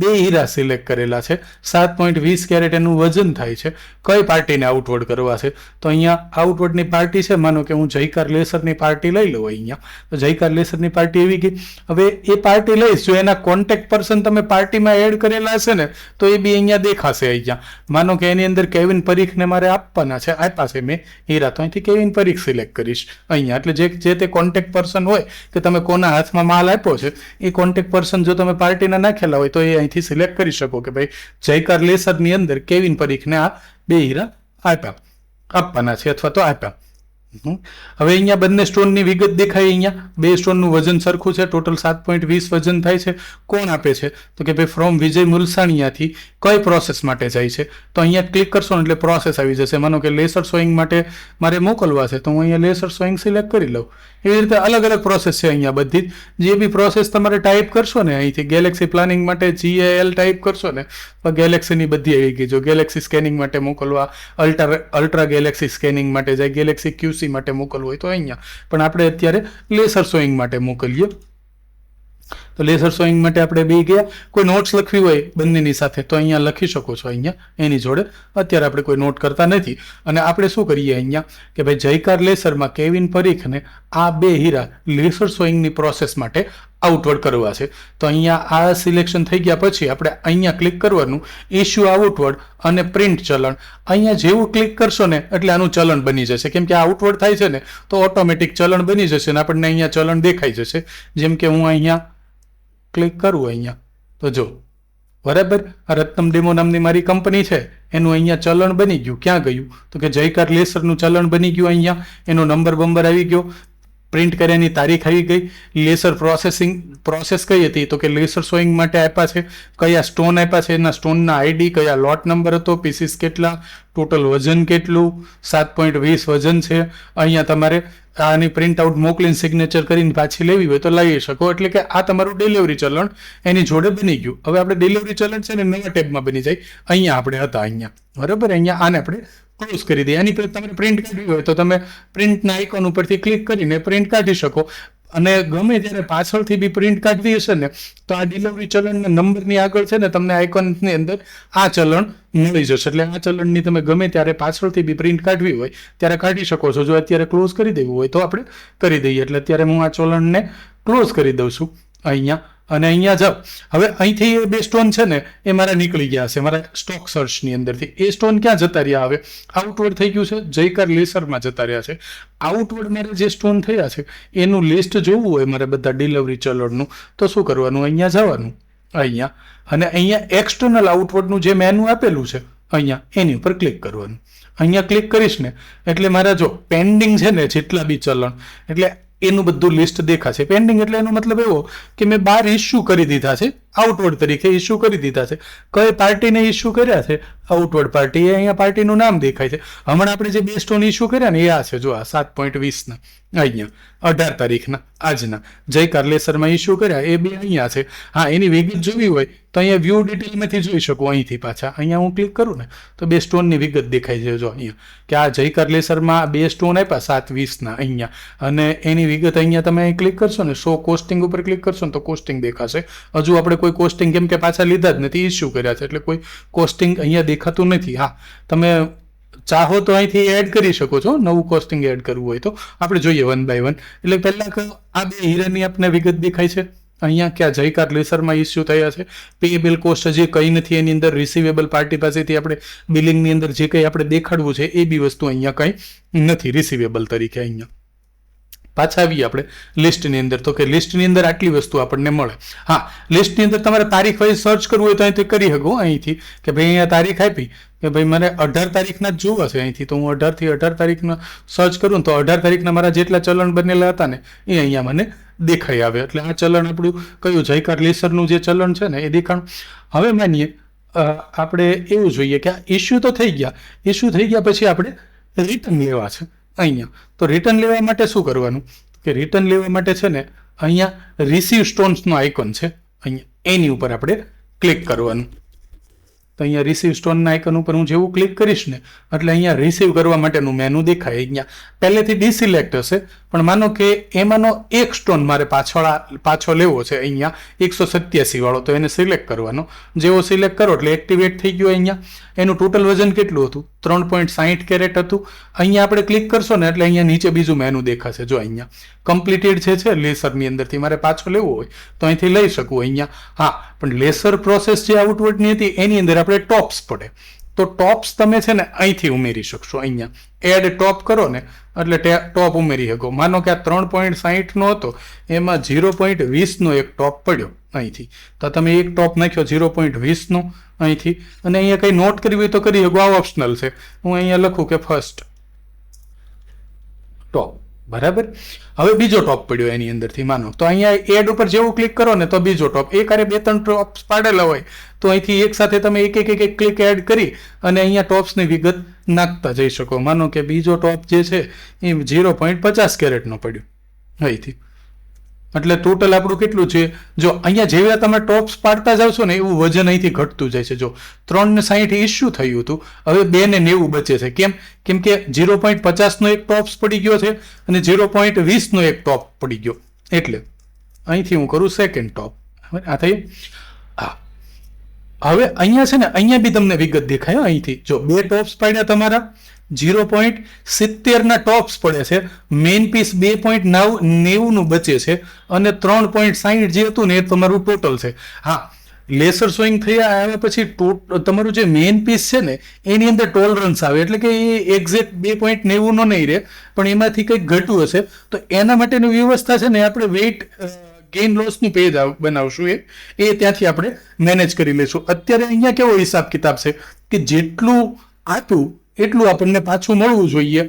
2 હીરા સિલેક્ટ કરેલા છે, 7.20 કેરેટ એનું વજન થાય છે. કઈ પાર્ટીને આઉટવર્ડ કરવા છે? તો અહીંયા આઉટવર્ડની પાર્ટી છે, માનો કે હું જયકાર લેસરની પાર્ટી લઈ લઉં અહીંયા. તો જયકાર લેસરની પાર્ટી એવી ગઈ. હવે એ પાર્ટી લઈશ, જો એના કોન્ટેક્ટ પર્સન તમે પાર્ટીમાં એડ કરેલા હશે ને તો એ બી અહીંયા દેખાશે. અહીંયા માનો કે એની અંદર કેવિન પરીખને મારે આપવાના છે, આપ્યા છે મેં હીરા, તો અહીંથી કેવિન પરીખ સિલેક્ટ કરીશ અહીંયા. એટલે જે તે કોન્ટેક્ટ પર્સન હોય કે તમે કોના હાથમાં માલ આપ્યો છે એ કોન્ટેક્ટ પર્સન જો તમે પાર્ટીના નાખેલા હોય તો એ અહીંથી સિલેક્ટ કરી શકો કે ભાઈ જયકાર લેસરની અંદર કેવિન પરીખને આ 2 હીરા આપવાના છે અથવા તો આપ્યા. હવે અહીંયા બંને સ્ટોનની વિગત દેખાય. અહીંયા 2 સ્ટોનનું વજન સરખું છે, ટોટલ 7.20 વજન થાય છે. કોણ આપે છે? તો કે ભાઈ ફ્રોમ વિજય મુલસાણીયાથી કઈ પ્રોસેસ માટે જાય છે? તો અહીંયા ક્લિક કરશો ને એટલે પ્રોસેસ આવી જશે. માનો કે લેસર સોઈંગ માટે મારે મોકલવા છે તો હું અહીંયા લેસર સોઈંગ સિલેક્ટ કરી લઉં. એવી રીતે અલગ અલગ પ્રોસેસ છે અહીંયા બધી જ. જે બી પ્રોસેસ તમારે ટાઈપ કરશો ને અહીંથી ગેલેક્સી પ્લાનિંગ માટે GAL ટાઈપ કરશો ને તો ગેલેક્સીની બધી આવી ગઈ. જો ગેલેક્સી સ્કેનિંગ માટે મોકલવા, અલ્ટ્રા ગેલેક્સી સ્કેનિંગ માટે જાય, ગેલેક્સી QC માટે મોકલવું હોય તો અહીંયા. પણ આપણે અત્યારે લેસર સોઈંગ માટે મોકલીએ. તો લેસર સોઈંગ માટે આપણે 2 ગયા. કોઈ નોટ્સ લખવી હોય બંનેની સાથે તો અહીંયા લખી શકો છો અહીંયા એની જોડે. અત્યારે આપણે કોઈ નોટ કરતા નથી. અને આપણે શું કરીએ અહીંયા કે ભાઈ જયકાર લેસરમાં કેવિન પરીખને આ 2 હીરા લેસર સોઈંગની પ્રોસેસ માટે આઉટવર્ડ કરવા છે. તો અહીંયા આ સિલેક્શન થઈ ગયા પછી આપણે અહીંયા ક્લિક કરવાનું, ઇશ્યુ આઉટવર્ડ અને પ્રિન્ટ ચલણ. અહીંયા જેવું ક્લિક કરશો ને એટલે આનું ચલણ બની જશે. કેમ કે આ આઉટવર્ડ થાય છે ને તો ઓટોમેટિક ચલણ બની જશે ને આપણને અહીંયા ચલણ દેખાઈ જશે. જેમ કે હું અહીંયા ક્લિક કરું અહીંયા તો જો બરાબર આ રત્નમ ડેમો નામની મારી કંપની છે એનું અહીંયા ચલણ બની ગયું. ક્યાં ગયું? તો કે જયકાર લેસરનું ચલણ બની ગયું. અહીંયા એનો નંબર આવી ગયો, પ્રિન્ટ કર્યાની તારીખ આવી ગઈ. લેસર પ્રોસેસ કઈ હતી? તો કે લેસર સોઈંગ માટે આપ્યા છે. કયા સ્ટોન આપ્યા છે, એના સ્ટોનના ID, કયા લોટ નંબર હતો, પીસીસ કેટલા, ટોટલ વજન કેટલું, 7.20 વજન છે. અહીંયા તમારે આની પ્રિન્ટ આઉટ મોકલીને સિગ્નેચર કરીને પાછી લેવી હોય તો લઈ શકો. એટલે કે આ તમારું ડિલિવરી ચલણ એની જોડે બની ગયું. હવે આપણે ડિલિવરી ચલણ છે ને નવા ટેબમાં બની જાય. અહીંયા આપણે હતા અહીંયા બરાબર. અહીંયા આને આપણે ક્લોઝ કરી દઈએ. એની પર તમારે પ્રિન્ટ કાઢવી હોય તો તમે પ્રિન્ટના આઇકોન ઉપરથી ક્લિક કરીને પ્રિન્ટ કાઢી શકો. અને ગમે ત્યારે પાછળથી બી પ્રિન્ટ કાઢવી હશે ને તો આ ડિલિવરી ચલણના નંબરની આગળ છે ને તમને આઇકોનની અંદર આ ચલણ મળી જશે. એટલે આ ચલણની તમે ગમે ત્યારે પાછળથી બી પ્રિન્ટ કાઢવી હોય ત્યારે કાઢી શકો છો. જો અત્યારે ક્લોઝ કરી દેવું હોય તો આપણે કરી દઈએ. એટલે અત્યારે હું આ ચલણને ક્લોઝ કરી દઉં છું અહીંયા. અને અહીંયા જાઓ. હવે અહીંથી એ 2 સ્ટોન છે ને એ મારા નીકળી ગયા છે મારા સ્ટોક સર્ચની અંદરથી. એ સ્ટોન ક્યાં જતા રહ્યા? હવે આઉટવર્ડ થઈ ગયું છે, જયકાર લેસરમાં જતા રહ્યા છે. આઉટવર્ડ મારે જે સ્ટોન થયા છે એનું લિસ્ટ જોવું હોય મારે બધા ડિલિવરી ચલણનું, તો શું કરવાનું? અહીંયા જવાનું, અહીંયા, અને અહીંયા એક્સટર્નલ આઉટવર્ડનું જે મેનુ આપેલું છે અહીંયા એની ઉપર ક્લિક કરવાનું. અહીંયા ક્લિક કરીશ ને એટલે મારા જો પેન્ડિંગ છે ને જેટલા બી ચલણ, એટલે એનું બધું લિસ્ટ દેખાશે. પેન્ડિંગ એટલે એનો મતલબ એવો કે મેં 12 ઇસ્યુ કરી દીધા છે, આઉટવર્ડ તરીકે ઇસ્યુ કરી દીધા છે. કઈ પાર્ટીને ઇસ્યુ કર્યા છે? Outward party. અહીંયા પાર્ટીનું નામ દેખાય છે. હમણાં આપણે જે 2 સ્ટોન ઇસ્યુ કર્યા ને એ આ છે, જો આ 7.20 અહીંયા 18 તારીખના આજના જયકાર લેસરમાં ઇસ્યુ કર્યા એ 2 અહીંયા છે. હા, એની વિગત જોવી હોય તો અહીંયા વ્યૂ ડિટેલમાંથી જોઈ શકું. અહીંથી પાછા અહીંયા હું ક્લિક કરું ને તો 2 સ્ટોનની વિગત દેખાય છે. જો અહીંયા કે આ જયકાર લેસરમાં 2 સ્ટોન આપ્યા 7.20 અહીંયા, અને એની વિગત અહીંયા તમે અહીં ક્લિક કરશો ને, શો કોસ્ટિંગ ઉપર ક્લિક કરશો ને તો કોસ્ટિંગ દેખાશે. હજુ આપણે કોઈ કોસ્ટિંગ કેમ કે પાછા લીધા જ નથી, ઇસ્યુ કર્યા છે એટલે કોઈ કોસ્ટિંગ અહીંયા દેખાતું નથી. હા, તમે ચાહો તો અહીંથી એડ કરી શકો છો, નવું કોસ્ટિંગ એડ કરવું હોય તો. આપણે જોઈએ 1 by 1. એટલે પહેલાં આ 2 હીરાની આપણને વિગત દેખાય છે. અહીંયા ક્યાં જયકાર લેસરમાં ઇસ્યુ થયા છે. પેએબલ કોસ્ટ હજી કંઈ નથી એની અંદર. રિસીવેબલ પાર્ટી પાસેથી આપણે બિલિંગની અંદર જે કંઈ આપણે દેખાડવું છે એ બી વસ્તુ અહીંયા કંઈ નથી રિસીવેબલ તરીકે. અહીંયા પાછા આવીએ આપણે લિસ્ટની અંદર, તો કે લિસ્ટની અંદર આટલી વસ્તુ આપણને મળે. હા, લિસ્ટની અંદર તમારે તારીખ વાઇઝ સર્ચ કરવું હોય તો અહીંથી કરી શકો. અહીંથી કે ભાઈ અહીંયા તારીખ આપી કે ભાઈ મારે 18 તારીખના જ જોવા છે અહીંથી, તો હું 18 થી 18 તારીખના સર્ચ કરું તો 18 તારીખના મારા જેટલા ચલણ બનેલા હતા ને એ અહીંયા મને દેખાઈ આવે. એટલે આ ચલણ આપણું કયું જયકાર લેસરનું જે ચલણ છે ને એ દેખાણું. હવે માનીએ આપણે એવું જોઈએ કે આ ઇસ્યુ તો થઈ ગયા, ઇસ્યુ થઈ ગયા પછી આપણે રિટર્ન લેવા છે અહીંયા. તો રિટર્ન લેવા માટે શું કરવાનું કે રિટર્ન લેવા માટે છે ને અહીંયા રિસીવ સ્ટોન્સનો આઇકોન છે અહીંયા, એની ઉપર આપણે ક્લિક કરવાનું. તો અહીંયા રિસીવ સ્ટોનના આઇકન ઉપર હું જેવું ક્લિક કરીશ ને એટલે અહીંયા રિસીવ કરવા માટેનું મેનુ દેખાય. અહીંયા પહેલેથી ડિસિલેક્ટ હશે, પણ માનો કે એમાંનો એક સ્ટોન મારે પાછો લેવો છે અહીંયા 187 વાળો, તો એને સિલેક્ટ કરવાનો. જેવો સિલેક્ટ કરો એટલે એક્ટિવેટ થઈ ગયો. અહીંયા એનું ટોટલ વજન કેટલું હતું? 3.60 કેરેટ હતું. અહીંયા આપણે ક્લિક કરશો ને એટલે અહીંયા નીચે બીજું મેનુ દેખાશે. જો અહીંયા કમ્પ્લીટેડ છે લેસરની અંદરથી મારે પાછો લેવો હોય તો અહીંથી લઈ શકું અહીંયા. હા, પણ લેસર પ્રોસેસ જે આઉટવર્ડની હતી એની અંદર આપણે ટોપ્સ પડે, તો ટોપ્સ તમે છે ને અહીંથી ઉમેરી શકશો. અહીંયા એડ ટોપ કરો ને એટલે ટોપ ઉમેરી શકો. માનો કે આ 3.60 નો હતો, એમાં 0.20 નો એક ટોપ પડ્યો અહીંથી, તો તમે એક ટોપ નાખ્યો 0.20 નો અહીંથી. અને અહીંયા કંઈ નોટ કરવી હોય તો કરી શકો, આ ઓપ્શનલ છે. હું અહીંયા લખું કે ફર્સ્ટ ટોપ, બરાબર. હવે બીજો ટોપ પડ્યો એની અંદરથી માનો, તો અહીંયા એડ ઉપર જેવું ક્લિક કરો ને તો બીજો ટોપ. એક આરે 2-3 ટોપ્સ પાડેલા હોય તો અહીંથી એક સાથે તમે એક ક્લિક એડ કરી અને અહીંયા ટોપ્સની વિગત નાખતા જઈ શકો. માનો કે બીજો ટોપ જે છે એ 0.50 કેરેટનો પડ્યો અહીંથી, એટલે ટોટલ આપણું કેટલું છે? જો અહીંયા જેવા તમે ટોપ્સ પાડતા જાવશો ને એવું વજન અહીંથી ઘટતું જાય છે. જો 360 ઇસ્યુ થયું હતું, હવે 290 બચે છે. કેમ કે 0.50 નો એક ટોપ્સ પડી ગયો છે અને 0.20 નો એક ટોપ પડી ગયો. એટલે અહીંથી હું કરું સેકન્ડ ટોપ. આ થઈ. હવે અહીંયા છે ને અહીંયા બી તમને વિગત દેખાય. અહીંથી જો 2 ટોપ્સ પાડ્યા તમારા, 0.70 ના ટોપ્સ પડે છે, મેઇન પીસ 2.90 નું બચે છે અને 3.60 જે હતું ને એ તમારું ટોટલ છે. હા, લેસર સ્વિંગ થયા આવ્યા પછી તમારું જે મેઇન પીસ છે ને એની અંદર ટોલરન્સ આવે, એટલે કે એ એક્ઝેક્ટ 2.90 નો નહીં રહે, પણ એમાંથી કંઈક ઘટવું હશે. તો એના માટેની વ્યવસ્થા છે ને આપણે વેઇટ ગેઇન લોસનું પેજ બનાવશું, એ ત્યાંથી આપણે મેનેજ કરી લઈશું. અત્યારે અહીંયા કેવો હિસાબ કિતાબ છે કે જેટલું આપ્યું એટલું આપણને પાછું મળવું જોઈએ.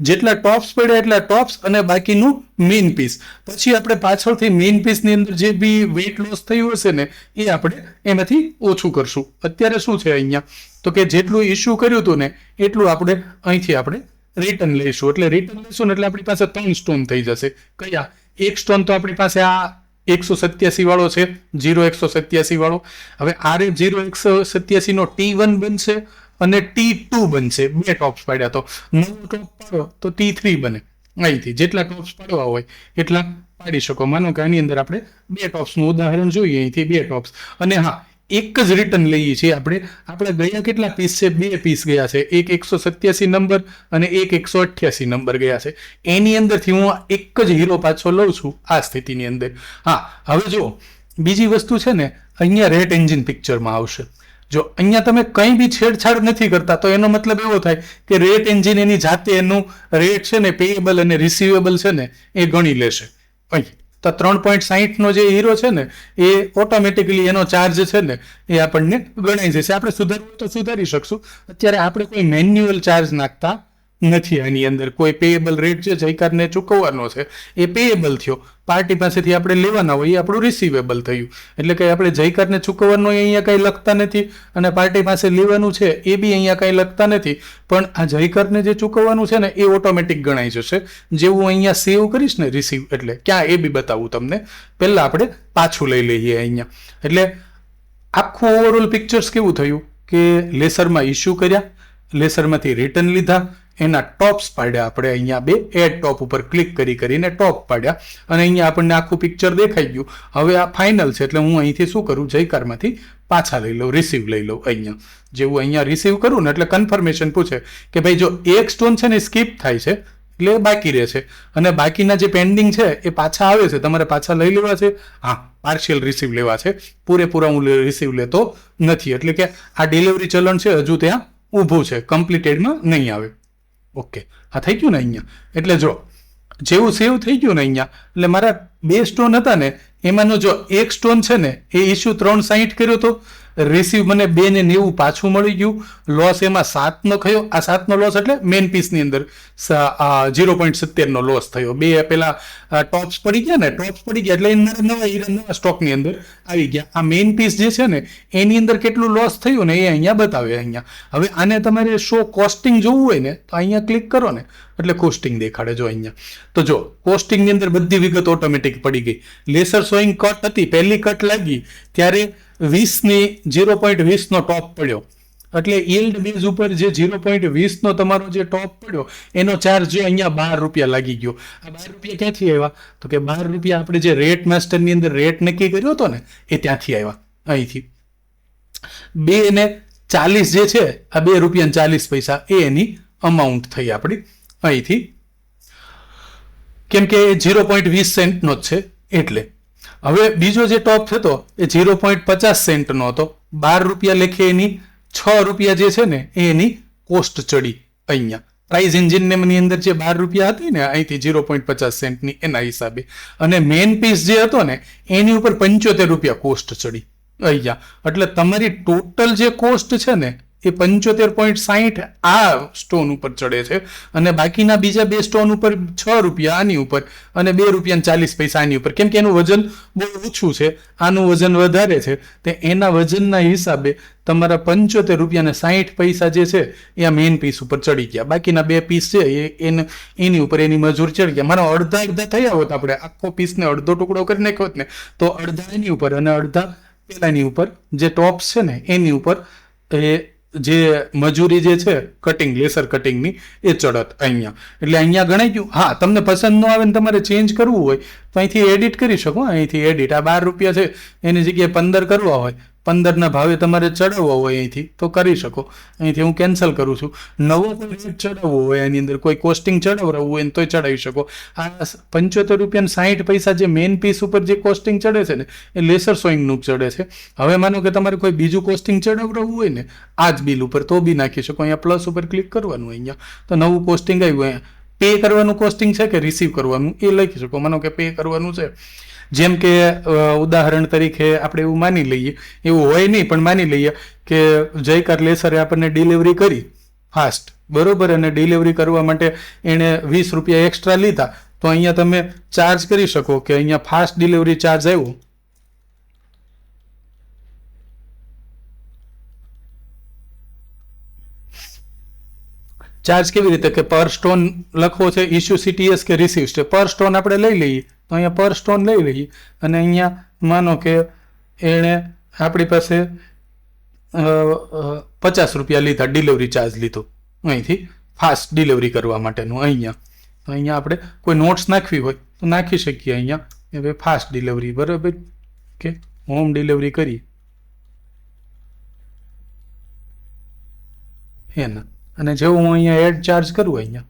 જેટલા ટોપ્સ પડ્યા એટલા ટોપ્સ અને બાકીનું મેઇન પીસ. પછી આપણે પાછળથી મેઇન પીસની અંદર જે બી વેઇટ લોસ થયું હશે ને એ આપણે એમાંથી ઓછું કરશું. અત્યારે શું છે અહીંયા તો કે જેટલું ઇસ્યુ કર્યું હતું ને એટલું આપણે અહીંથી આપણે રિટર્ન લઈશું. એટલે રિટર્ન લઈશું ને એટલે આપણી પાસે 3 સ્ટોન થઈ જશે. કયા? એક સ્ટોન તો આપણી પાસે આ 187 વાળો છે, 0.187 વાળો. હવે આર 0.187 નો T1 બનશે અને T2 બનશે. 2 ટોપ્સ પાડ્યા તો નવો ટોપ પાડો તો T3 બને. અહીંથી જેટલા ટોપ્સ પાડવા હોય એટલા પાડી શકો. માનો કે આની અંદર આપણે 2 ટોપ્સનું ઉદાહરણ જોઈએ. અહીંથી 2 ટોપ્સ, અને હા એક જ રિટર્ન લઈએ છીએ આપણે. આપણે ગયા કેટલા પીસ છે? 2 પીસ ગયા છે. એક 187 નંબર અને એક 188 નંબર ગયા છે. એની અંદરથી હું એક જ હીરો પાછો લઉં છું આ સ્થિતિની અંદર. હા, હવે જો બીજી વસ્તુ છે ને, અહીંયા રેટ એન્જિન પિક્ચરમાં આવશે. જો અહીંયા તમે કંઈ બી છેડછાડ નથી કરતા તો એનો મતલબ એવો થાય કે રેટ એન્જિન એની જાતે એનું રેટ છે ને પેએબલ અને રિસીવેબલ છે ને એ ગણી લેશે. અહીં તો 3.60નો જે હીરો છે ને એ ઓટોમેટિકલી એનો ચાર્જ છે ને એ આપણને ગણાઈ જશે. આપણે સુધારવું તો સુધારી શકશું. અત્યારે આપણે કોઈ મેન્યુઅલ ચાર્જ નાખતા નથી. આની અંદર કોઈ પેએબલ રેટ છે જયકારને ચૂકવવાનો છે એ પેએબલ થયો, પાર્ટી પાસેથી આપણે લેવાના હોય એ આપણું રિસીવેબલ થયું. એટલે કે આપણે જયકારને ચૂકવવાનો અહીંયા કંઈ લખતા નથી અને પાર્ટી પાસે લેવાનું છે એ બી અહીંયા કંઈ લખતા નથી. પણ આ જયકારને જે ચૂકવવાનું છે ને એ ઓટોમેટિક ગણાઈ જશે. જેવું અહીંયા સેવ કરીશ ને રિસીવ એટલે ક્યાં એ બી બતાવું તમને. પહેલાં આપણે પાછું લઈ લઈએ અહીંયા. એટલે આખું ઓવરઓલ પિક્ચર્સ કેવું થયું કે લેસરમાં ઇસ્યુ કર્યા, લેસરમાંથી રિટર્ન લીધા, એના ટોપ્સ પાડ્યા આપણે અહીંયા બે એડ ટોપ ઉપર ક્લિક કરીને ટોપ પાડ્યા અને અહીંયા આપણને આખું પિક્ચર દેખાઈ ગયું. હવે આ ફાઇનલ છે એટલે હું અહીંથી શું કરું, જયકારમાંથી પાછા લઈ લઉં, રિસીવ લઈ લઉં. અહીંયા જેવું અહીંયા રિસીવ કરું ને એટલે કન્ફર્મેશન પૂછે કે ભાઈ જો એક સ્ટોન છે ને સ્કીપ થાય છે એટલે બાકી રહે છે અને બાકીના જે પેન્ડિંગ છે એ પાછા આવે છે, તમારે પાછા લઈ લેવા છે. હા, પાર્શિયલ રિસીવ લેવા છે, પૂરેપૂરા હું રિસીવ લેતો નથી. એટલે કે આ ડિલિવરી ચલણ છે હજુ ત્યાં ઊભું છે, કમ્પ્લીટેડમાં નહીં આવે. ઓકે, હા થઈ ગયું ને અહીંયા. એટલે જો જેવું સેવ થઈ ગયું ને અહીંયા, એટલે મારા 2 સ્ટોન હતા ને એમાંનો જો એક સ્ટોન છે ને એ ઇસ્યુ 360 કર્યો હતો, રિસીવ મને 290 પાછું મળી ગયું, લોસ એમાં 7નો થયો. આ 7નો લોસ એટલે મેઇન પીસની અંદર 0.70નો લોસ થયો. બે પેલા ટોપ્સ પડી ગયા ને, ટોપ્સ પડી ગયા એટલે નવા સ્ટોકની અંદર આવી ગયા. આ મેઇન પીસ જે છે ને એની અંદર કેટલું લોસ થયું ને એ અહીંયા બતાવે. અહીંયા હવે આને તમારે શો કોસ્ટિંગ જોવું હોય ને તો અહીંયા ક્લિક કરો ને એટલે કોસ્ટિંગ દેખાડે. જો અહીંયા તો જો કોસ્ટિંગની અંદર બધી વિગત ઓટોમેટિક પડી ગઈ. લેસર સોઈંગ કટ હતી, પહેલી કટ લાગી ત્યારે 0.20નો ટોપ પડ્યો એટલે યીલ્ડ બેઝ ઉપર જે 0.20નો તમારો જે ટોપ પડ્યો એનો ચાર્જ જો અહીંયા 12 રૂપિયા લાગી ગયો. આ 12 રૂપિયા ક્યાંથી આવ્યા તો કે 12 રૂપિયા આપણે જે રેટ માસ્ટરની અંદર રેટ નક્કી કર્યો હતો ને એ ત્યાંથી આવ્યા. અહીંથી 2 ને 40 જે છે આ 2 રૂપિયા 40 પૈસા એ એની અમાઉન્ટ થઈ આપણી અહીંથી, કેમ કે 0.20 સેન્ટનો જ છે એટલે. હવે બીજો જે ટોપ થતો એ 0.50 સેન્ટનો હતો, 12 રૂપિયા લેખે એની 6 રૂપિયા જે છે ને એ એની કોસ્ટ ચડી. અહીંયા પ્રાઇસ એન્જિનની અંદર જે 12 રૂપિયા હતી ને અહીંથી 0.50 સેન્ટની એના હિસાબે, અને મેઇન પીસ જે હતો ને એની ઉપર 75 રૂપિયા કોસ્ટ ચડી અહીંયા. એટલે તમારી ટોટલ જે કોસ્ટ છે ને એ 75.60 આ સ્ટોન ઉપર ચડે છે અને બાકીના બીજા 2 સ્ટોન ઉપર 6 રૂપિયા આની ઉપર અને 2 રૂપિયા 40 પૈસા આની ઉપર. કેમ કે એનું વજન બહુ ઓછું છે, આનું વજન વધારે છે, તે એના વજનના હિસાબે તમારા 75 રૂપિયા અને 60 પૈસા જે છે એ આ મેઇન પીસ ઉપર ચડી ગયા. બાકીના 2 પીસ છે એની ઉપર એની મજૂર ચડી ગયા. મારા અડધા થયા હોત, આપણે આખો પીસને અડધો ટુકડો કરી નાખ્યો હોત ને તો અડધા એની ઉપર અને અડધા પેલાની ઉપર જે ટોપ્સ છે ને એની ઉપર એ જે મજૂરી જે છે કટિંગ, લેસર કટિંગની એ ચડત અહીંયા. એટલે અહીંયા ગણાઈ ગયું. હા, તમને પસંદ ન આવે ને તમારે ચેન્જ કરવું હોય તો અહીંથી એડિટ કરી શકો. અહીંથી એડિટ, આ 12 રૂપિયા છે એની જગ્યાએ 15 કરવા હોય, 15ના ભાવે તમારે ચડાવવા હોય અહીંથી તો કરી શકો. અહીંથી હું કેન્સલ કરું છું. નવો કોઈ રેટ ચડાવવો હોય એની અંદર કોઈ કોસ્ટિંગ ચડાવવું હોય ને તોય ચડાવી શકો. આ 75 રૂપિયા 60 પૈસા જે મેઇન પીસ ઉપર જે કોસ્ટિંગ ચડે છે ને એ લેસર સોઈંગનું ચડે છે. હવે માનો કે તમારે કોઈ બીજું કોસ્ટિંગ ચડાવવું હોય ને આ જ બિલ ઉપર તો બી નાખી શકો. અહીંયા પ્લસ ઉપર ક્લિક કરવાનું, અહીંયા તો નવું કોસ્ટિંગ આવ્યું. અહીંયા પે કરવાનું કોસ્ટિંગ છે કે રિસીવ કરવાનું એ લખી શકો. માનો કે પે કરવાનું છે, જેમ કે ઉદાહરણ તરીકે આપણે એવું માની લઈએ, એવું હોય નહીં પણ માની લઈએ કે જયકાર લેસરે આપણને ડિલિવરી કરી ફાસ્ટ, બરોબર, અને ડિલિવરી કરવા માટે એણે 20 રૂપિયા એક્સ્ટ્રા લીધા તો અહીંયા તમે ચાર્જ કરી શકો કે અહીંયા ફાસ્ટ ડિલિવરી ચાર્જ આવ્યો. ચાર્જ કેવી રીતે કે પર સ્ટોન લખવો છે, ઇસ્યુ CTS કે રિસીવ છે. પર સ્ટોન આપણે લઈ લઈએ તો અહીંયા પર સ્ટોન લઈ લઈએ અને અહીંયા માનો કે એણે આપણી પાસે 50 રૂપિયા લીધા, ડિલિવરી ચાર્જ લીધો અહીંથી ફાસ્ટ ડિલિવરી કરવા માટેનું. અહીંયા આપણે કોઈ નોટ્સ નાખવી હોય તો નાખી શકીએ. અહીંયા હવે ફાસ્ટ ડિલિવરી, બરાબર, કે હોમ ડિલિવરી કરી એના, અને જેવું હું અહીંયા એડ ચાર્જ કરું અહીંયા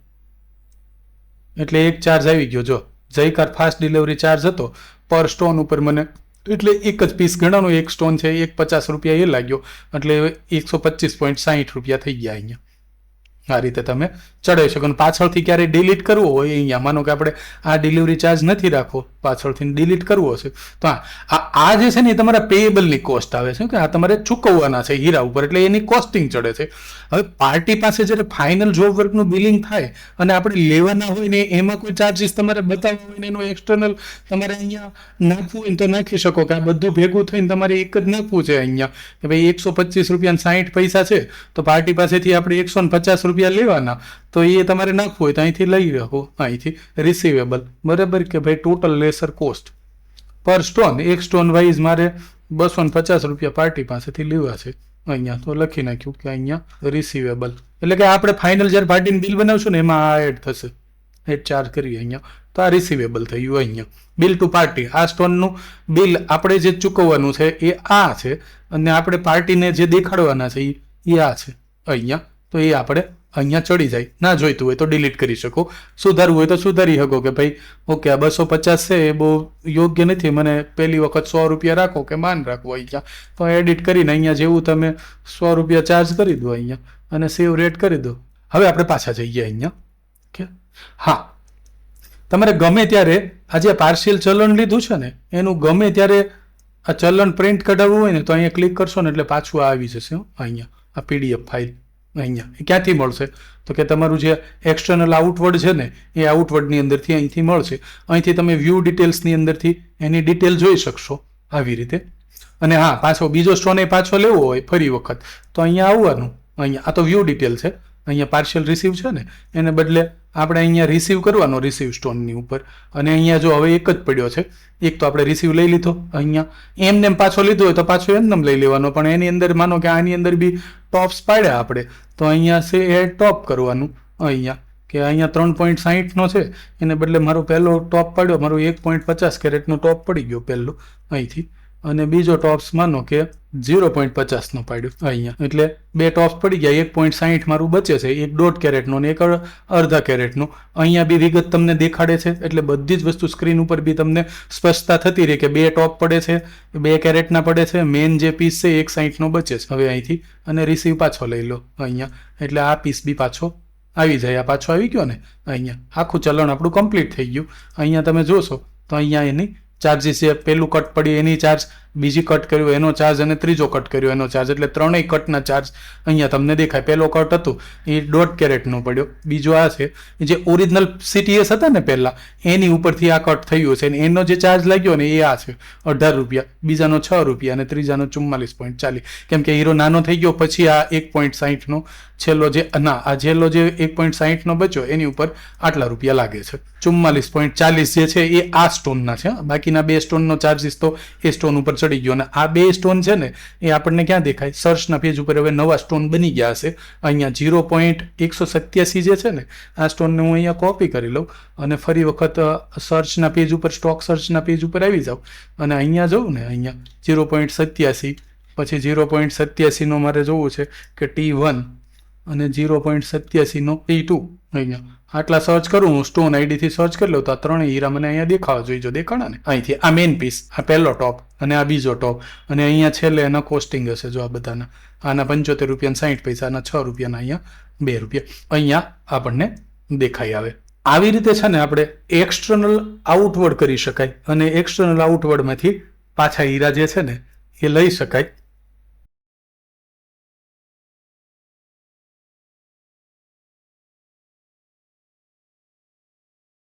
એટલે એક ચાર્જ આવી ગયો. જો જયકાર ફાસ્ટ ડિલિવરી ચાર્જ હતો પર સ્ટોન ઉપર મને એટલે એક જ પીસ ગણાનો, એક સ્ટોન છે, 150 રૂપિયા એ લાગ્યો, એટલે 125.60 રૂપિયા થઈ ગયા અહીંયા. આ રીતે તમે ચડાવી શકો. અને પાછળથી ક્યારે ડિલીટ કરવો હોય અહીંયા, માનો કે આપણે આ ડિલિવરી ચાર્જ નથી રાખવો, પાછળથી ડિલીટ કરવો હશે તો આ જે છે ને એ તમારા પેએબલની કોસ્ટ આવે છે, કે આ તમારે ચૂકવવાના છે હીરા ઉપર, એટલે એની કોસ્ટિંગ ચડે છે. હવે પાર્ટી પાસે જ્યારે ફાઇનલ જોબ વર્કનું બિલિંગ થાય અને આપણે લેવાના હોય ને એમાં કોઈ ચાર્જીસ તમારે બતાવવા હોય ને એનું એક્સટર્નલ તમારે અહીંયા નાખવું હોય તો નાખી શકો, કે આ બધું ભેગું થઈને તમારે એક જ નાખવું છે અહીંયા, કે ભાઈ 125.60 છે તો પાર્ટી પાસેથી આપણે 150 રૂપિયા લેવાના, તો એ તમારે નાખવું હોય તો અહીંથી લઈ રાખો, અહીંથી રિસીવેબલ, બરાબર, કે ભાઈ ટોટલ લેસર કોસ્ટ પર સ્ટોન, એક સ્ટોન વાઇઝ મારે 250 રૂપિયા પાર્ટી પાસેથી લેવા છે અહીંયા, તો લખી નાખ્યું કે અહીંયા રિસીવેબલ, એટલે કે આપણે ફાઇનલ જ્યારે પાર્ટીનું બિલ બનાવશું ને એમાં આ એડ થશે, એડ ચાર્જ કરીએ અહીંયા, તો આ રિસીવેબલ થયું અહીંયા. બિલ ટુ પાર્ટી, આ સ્ટોનનું બિલ આપણે જે ચૂકવવાનું છે એ આ છે, અને આપણે પાર્ટીને જે દેખાડવાના છે એ આ છે અહીંયા, તો એ આપણે અહીંયા ચડી જાય. ના જોઈતું હોય તો ડિલીટ કરી શકો, સુધારવું હોય તો સુધારી શકો, કે ભાઈ ઓકે આ 250 છે એ બહુ યોગ્ય નથી, મને પહેલી વખત 100 રૂપિયા રાખો કે માન રાખવો અહીંયા, તો એડિટ કરીને અહીંયા જેવું તમે 100 રૂપિયા ચાર્જ કરી દો અહીંયા, અને સેવ રેટ કરી દો. હવે આપણે પાછા જઈએ અહીંયા, કે હા, તમારે ગમે ત્યારે આ જે પાર્શિયલ ચલણ લીધું છે ને એનું ગમે ત્યારે આ ચલણ પ્રિન્ટ કઢાવવું હોય ને તો અહીંયા ક્લિક કરશો ને એટલે પાછું આવી જશે અહીંયા, આ પીડીએફ ફાઇલ અહીંયા. એ ક્યાંથી મળશે? તો કે તમારું જે એક્સટર્નલ આઉટવર્ડ છે ને એ આઉટવર્ડની અંદરથી અહીંથી મળશે. અહીંથી તમે વ્યૂ ડિટેલ્સની અંદરથી એની ડિટેલ જોઈ શકશો આવી રીતે. અને હા, પાછો બીજો સ્ટોન એ પાછો લેવો હોય ફરી વખત તો અહીંયા આવવાનું, અહીંયા આ તો વ્યૂ ડિટેલ છે, અહીંયા પાર્શિયલ રિસીવ છે ને એને બદલે આપણે અહીંયા રિસીવ કરવાનો, રિસીવ સ્ટોનની ઉપર. અને અહીંયા જો હવે એક જ પડ્યો છે, એક તો આપણે રિસીવ લઈ લીધો અહીંયા, એમને પાછો લીધો હોય તો પાછો એમને લઈ લેવાનો, પણ એની અંદર માનો કે આની અંદર બી ટોપ્સ પાડ્યા આપણે, તો અહીંયા છે એ ટોપ કરવાનું અહીંયા, કે અહીંયા 3.60નો છે એને બદલે મારો પહેલો ટોપ પાડ્યો, મારો 1.50 કેરેટનો ટોપ પડી ગયો પહેલો અહીંથી, અને બીજો ટોપ્સ માનો કે 0.50નો પાડ્યો અહીંયા, એટલે બે ટોપ્સ પડી ગયા, 1.60 મારું બચે છે, એક 1.5 કેરેટનો ને એક અડધા કેરેટનો. અહીંયા બી વિગત તમને દેખાડે છે, એટલે બધી જ વસ્તુ સ્ક્રીન ઉપર બી તમને સ્પષ્ટતા થતી રહે કે બે ટોપ પડે છે, 2 કેરેટના પડે છે, મેન જે પીસ છે 1.60નો બચે છે. હવે અહીંથી અને રિસીવ પાછો લઈ લો અહીંયા, એટલે આ પીસ બી પાછો આવી જાય, આ પાછો આવી ગયો ને અહીંયા, આખું ચલણ આપણું કમ્પ્લીટ થઈ ગયું. અહીંયા તમે જોશો તો અહીંયા એની ચાર્જીસ છે, પેલું કટ પડ્યું એની ચાર્જ, બીજી કટ કર્યું એનો ચાર્જ, અને ત્રીજો કટ કર્યો એનો ચાર્જ, એટલે ત્રણેય કટના ચાર્જ અહીંયા તમને દેખાય. પહેલો કટ હતું એ 1.5 કેરેટનો પડ્યો, બીજો આ છે જે ઓરિજિનલ CTS હતા ને પહેલા એની ઉપરથી આ કટ થયું છે, અને એનો જે ચાર્જ લાગ્યો ને એ આ છે 18 રૂપિયા, બીજાનો 6 રૂપિયા અને ત્રીજાનો 44.40, કેમ કે હીરો નાનો થઈ ગયો પછી આ 1.60નો છેલ્લો જે આ છેલ્લો જે 1.60નો બચ્યો એની ઉપર આટલા રૂપિયા લાગે છે. 44.40 જે છે એ આ સ્ટોનના છે, બાકીના 2 સ્ટોનનો ચાર્જીસ તો એ સ્ટોન ઉપર ચડી ગયો. અને આ 2 સ્ટોન છે ને એ આપણને ક્યાં દેખાય? સર્ચના પેજ ઉપર હવે નવા સ્ટોન બની ગયા હશે અહીંયા. 0.187 જે છે ને આ સ્ટોનને હું અહીંયા કોપી કરી લઉં અને ફરી વખત સર્ચના પેજ ઉપર, સ્ટોક સર્ચના પેજ ઉપર આવી જાઉં અને અહીંયા જઉં ને, અહીંયા 0.87 પછી 0.87નો મારે જોવું છે કે T1 અને 0.87નો T2 અહીંયા. આટલા સર્ચ કરું હું, સ્ટોન આઈડીથી સર્ચ કરી લઉં તો આ ત્રણેય હીરા મને અહીંયા દેખાવા જોઈએ. જો દેખાણા ને અહીંથી આ મેઇન પીસ, આ પહેલો ટોપ અને આ બીજો ટોપ, અને અહીંયા છેલ્લે એના કોસ્ટિંગ હશે જો આ બધાના, આના 75 રૂપિયા 60 પૈસા, આના 6 રૂપિયાના અહીંયા 2 રૂપિયા અહીંયા આપણને દેખાઈ આવે. આવી રીતે છે ને આપણે એક્સટર્નલ આઉટવર્ડ કરી શકાય, અને એક્સટર્નલ આઉટવર્ડમાંથી પાછા હીરા જે છે ને એ લઈ શકાય.